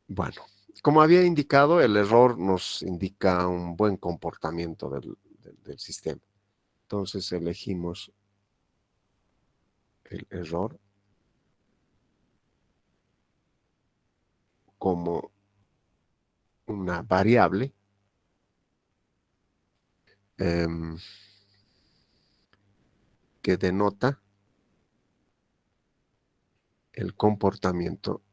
Bueno, como había indicado, el error nos indica un buen comportamiento del sistema. Entonces elegimos el error como una variable que denota el comportamiento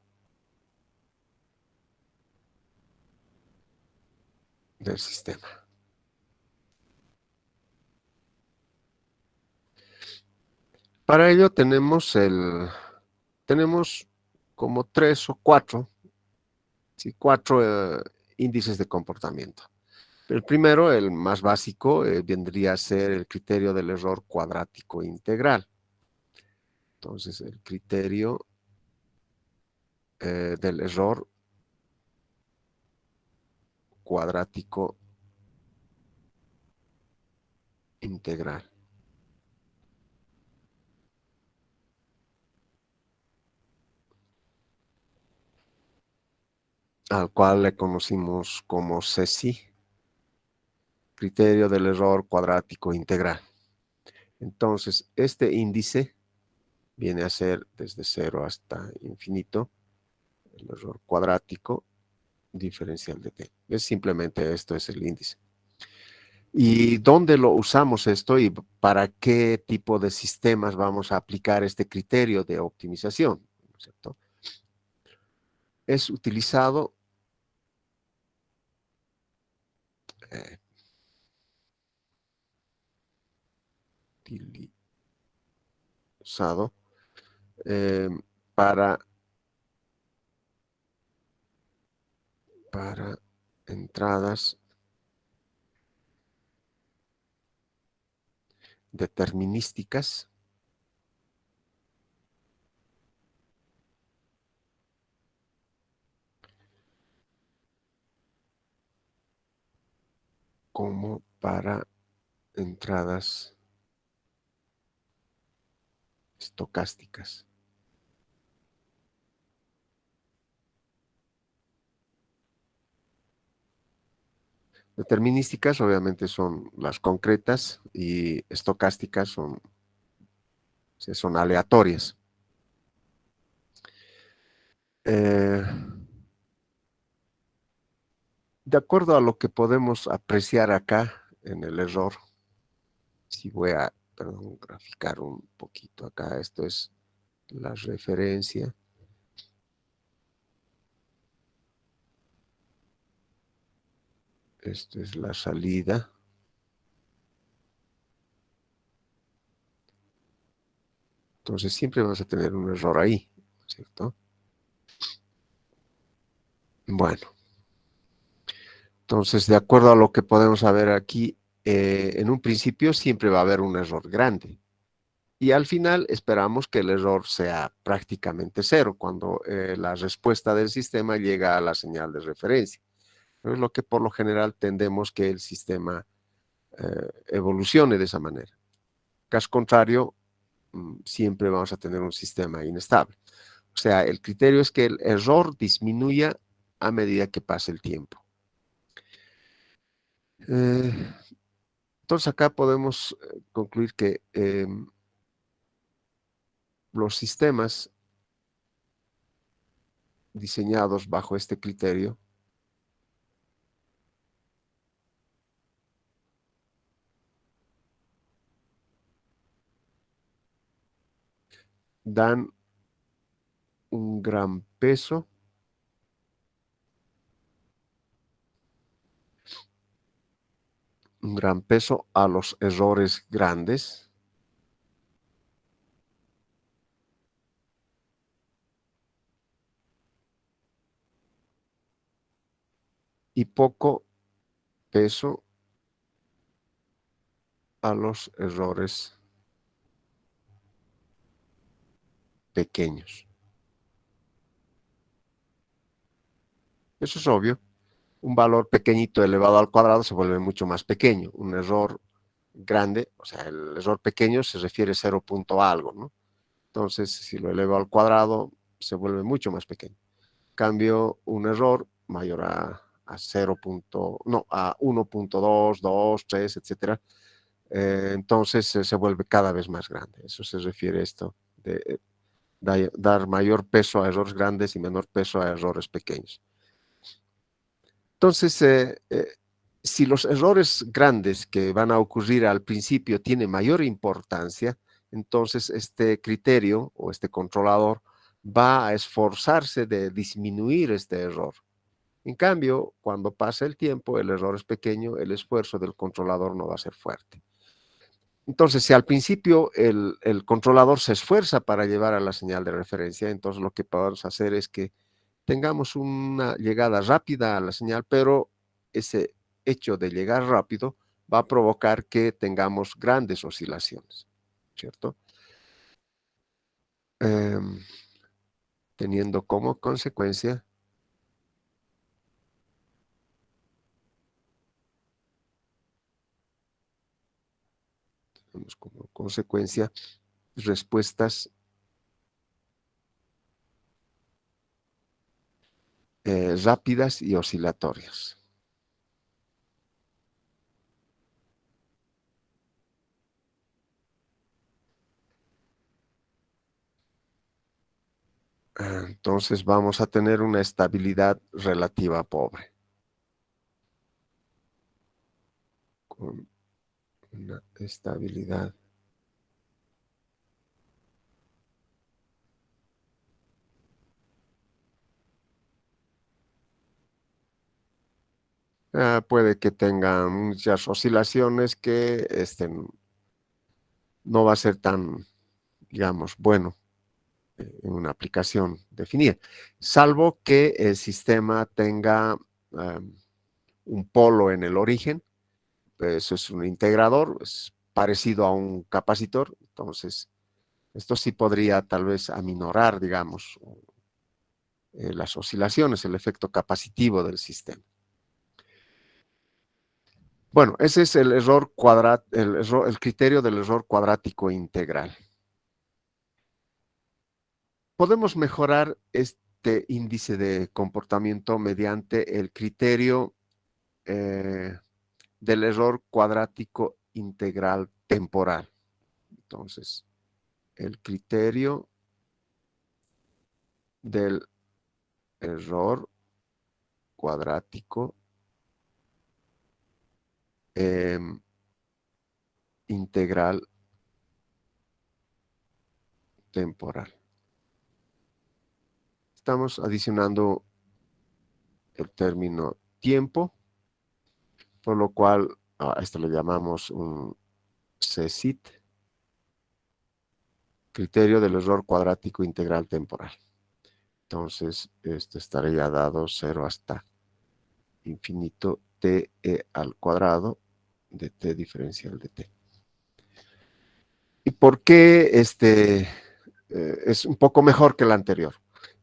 del sistema. Para ello tenemos como 3 o 4, sí, 4 índices de comportamiento. El primero, el más básico, vendría a ser el criterio del error cuadrático integral. Entonces, el criterio del error cuadrático integral, al cual le conocimos como CSI, criterio del error cuadrático integral. Entonces, este índice viene a ser desde 0 hasta infinito el error cuadrático diferencial de t. Es simplemente esto es el índice. ¿Y dónde lo usamos esto y para qué tipo de sistemas vamos a aplicar este criterio de optimización? ¿Cierto? Es utilizado eh, utilizado eh, para, para entradas determinísticas como para entradas estocásticas. Determinísticas obviamente son las concretas y estocásticas son aleatorias. Eh, de acuerdo a lo que podemos apreciar acá en el error, si voy a, perdón, graficar un poquito acá, esto es la referencia, esto es la salida. Entonces siempre vamos a tener un error ahí, ¿cierto? Bueno, entonces de acuerdo a lo que podemos ver aquí, en un principio siempre va a haber un error grande. Y al final esperamos que el error sea prácticamente cero cuando la respuesta del sistema llega a la señal de referencia. Es lo que por lo general tendemos que el sistema evolucione de esa manera. Caso contrario, siempre vamos a tener un sistema inestable. O sea, el criterio es que el error disminuya a medida que pase el tiempo. Entonces acá podemos concluir que los sistemas diseñados bajo este criterio dan un gran peso a los errores grandes y poco peso a los errores pequeños. Eso es obvio. Un valor pequeñito elevado al cuadrado se vuelve mucho más pequeño. Un error grande, o sea, el error pequeño se refiere a 0 punto algo, ¿no? Entonces, si lo elevo al cuadrado, se vuelve mucho más pequeño. Cambio un error mayor a 0. No, a 1.2, 2, 3, etcétera. Entonces se vuelve cada vez más grande. Eso se refiere a esto de dar mayor peso a errores grandes y menor peso a errores pequeños. Entonces, si los errores grandes que van a ocurrir al principio tienen mayor importancia, entonces este criterio o este controlador va a esforzarse de disminuir este error. En cambio, cuando pasa el tiempo, el error es pequeño, el esfuerzo del controlador no va a ser fuerte. Entonces, si al principio el controlador se esfuerza para llevar a la señal de referencia, entonces lo que podemos hacer es que tengamos una llegada rápida a la señal, pero ese hecho de llegar rápido va a provocar que tengamos grandes oscilaciones, ¿cierto? Em, teniendo como consecuencia tenemos como consecuencia respuestas rápidas y oscilatorias. Entonces vamos a tener una estabilidad relativa pobre, con una estabilidad puede que tenga muchas oscilaciones que no va a ser tan, digamos, bueno en una aplicación definida, salvo que el sistema tenga un polo en el origen. Eso es un integrador, es parecido a un capacitor, entonces esto sí podría tal vez aminorar, digamos, las oscilaciones, el efecto capacitivo del sistema. Bueno, ese es el el criterio del error cuadrático integral. Podemos mejorar este índice de comportamiento mediante el criterio del error cuadrático integral temporal. Entonces, el criterio del error cuadrático integral temporal. Estamos adicionando el término tiempo, por lo cual a esto le llamamos un CSIT, criterio del error cuadrático integral temporal. Entonces, esto estaría dado 0 hasta infinito t al cuadrado de t diferencial de t. ¿Y por qué es un poco mejor que el anterior?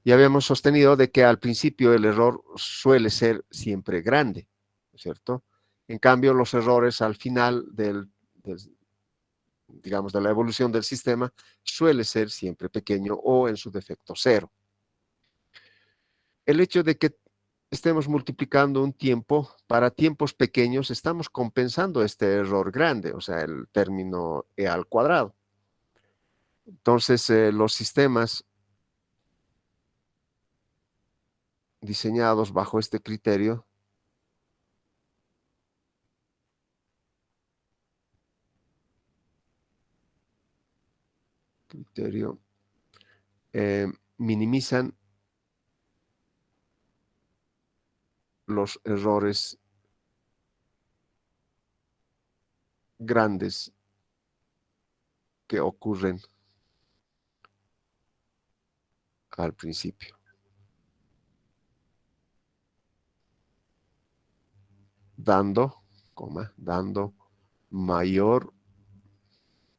Ya habíamos sostenido de que al principio el error suele ser siempre grande, ¿cierto? En cambio, los errores al final digamos, de la evolución del sistema suele ser siempre pequeño o en su defecto cero. El hecho de que estemos multiplicando un tiempo para tiempos pequeños, estamos compensando este error grande, o sea, el término e al cuadrado. Entonces, los sistemas diseñados bajo este criterio eh, minimizan los errores grandes que ocurren al principio, dando mayor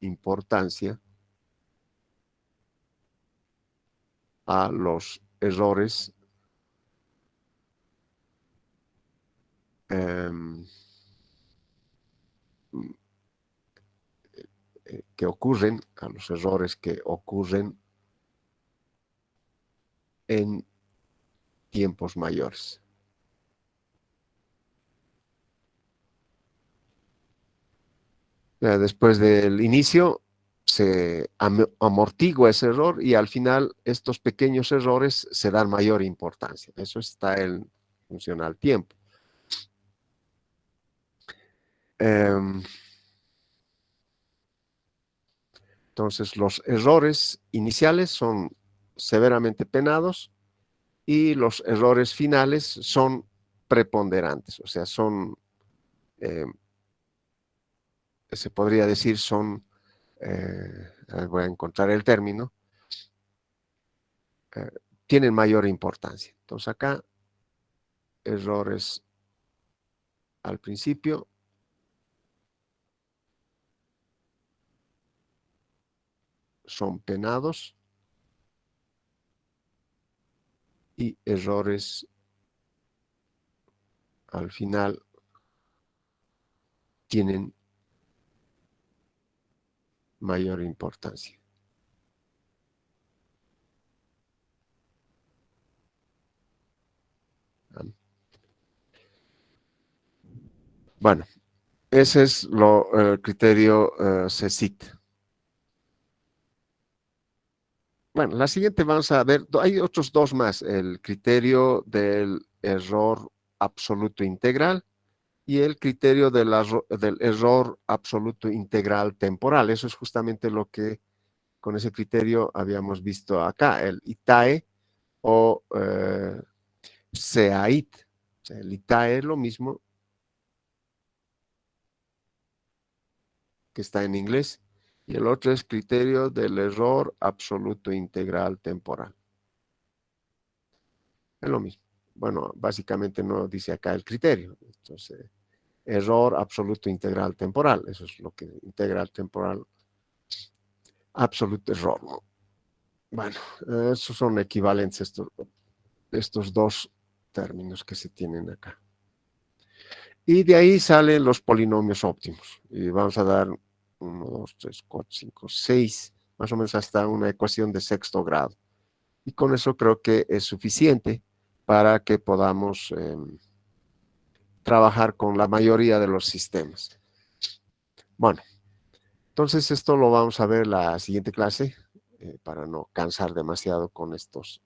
importancia a los errores que ocurren, a los errores que ocurren en tiempos mayores. Después del inicio se amortigua ese error y al final estos pequeños errores se dan mayor importancia. Eso está en función al tiempo. Entonces, los errores iniciales son severamente penados y los errores finales son preponderantes, o sea, eh, se podría decir, voy a encontrar el término, eh, tienen mayor importancia. Entonces, acá, errores al principio son penados y errores al final tienen mayor importancia. Bueno, ese es el criterio CECIT. Bueno, la siguiente vamos a ver, hay otros dos más, el criterio del error absoluto integral y el criterio del error absoluto integral temporal. Eso es justamente lo que con ese criterio habíamos visto acá, el ITAE o SEAIT. O sea, el ITAE es lo mismo que está en inglés y el otro es criterio del error absoluto integral temporal. Es lo mismo. Bueno, básicamente no dice acá el criterio. Entonces, error absoluto integral temporal. Eso es lo que integral temporal, absoluto error, ¿no? Bueno, esos son equivalentes estos dos términos que se tienen acá. Y de ahí salen los polinomios óptimos. Y vamos a dar 1, 2, 3, 4, 5, 6, más o menos hasta una ecuación de sexto grado. Y con eso creo que es suficiente para que podamos trabajar con la mayoría de los sistemas. Bueno, entonces esto lo vamos a ver la siguiente clase para no cansar demasiado con estos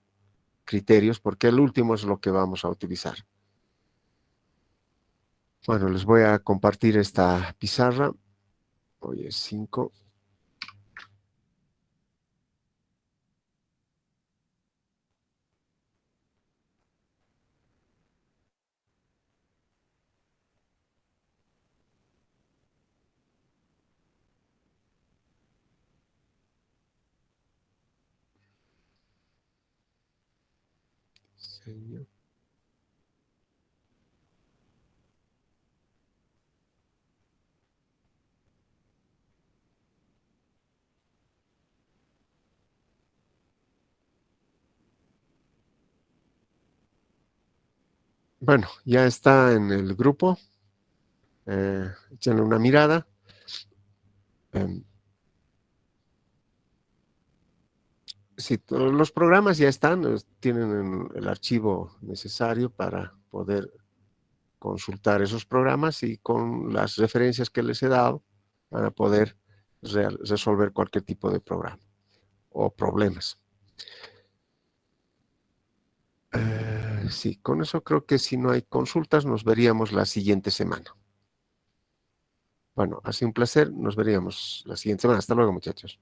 criterios, porque el último es lo que vamos a utilizar. Bueno, les voy a compartir esta pizarra. Hoy es 5. Bueno, ya está en el grupo. Échenle una mirada. Sí, los programas ya están, tienen el archivo necesario para poder consultar esos programas y con las referencias que les he dado van a poder resolver cualquier tipo de programa o problemas. Sí, con eso creo que si no hay consultas nos veríamos la siguiente semana. Bueno, ha sido un placer, nos veríamos la siguiente semana. Hasta luego, muchachos.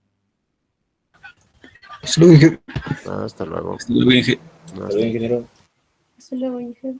Hasta luego, ingeniero. Hasta luego. Hasta luego, ingeniero. Hasta luego. Hasta luego, Inge.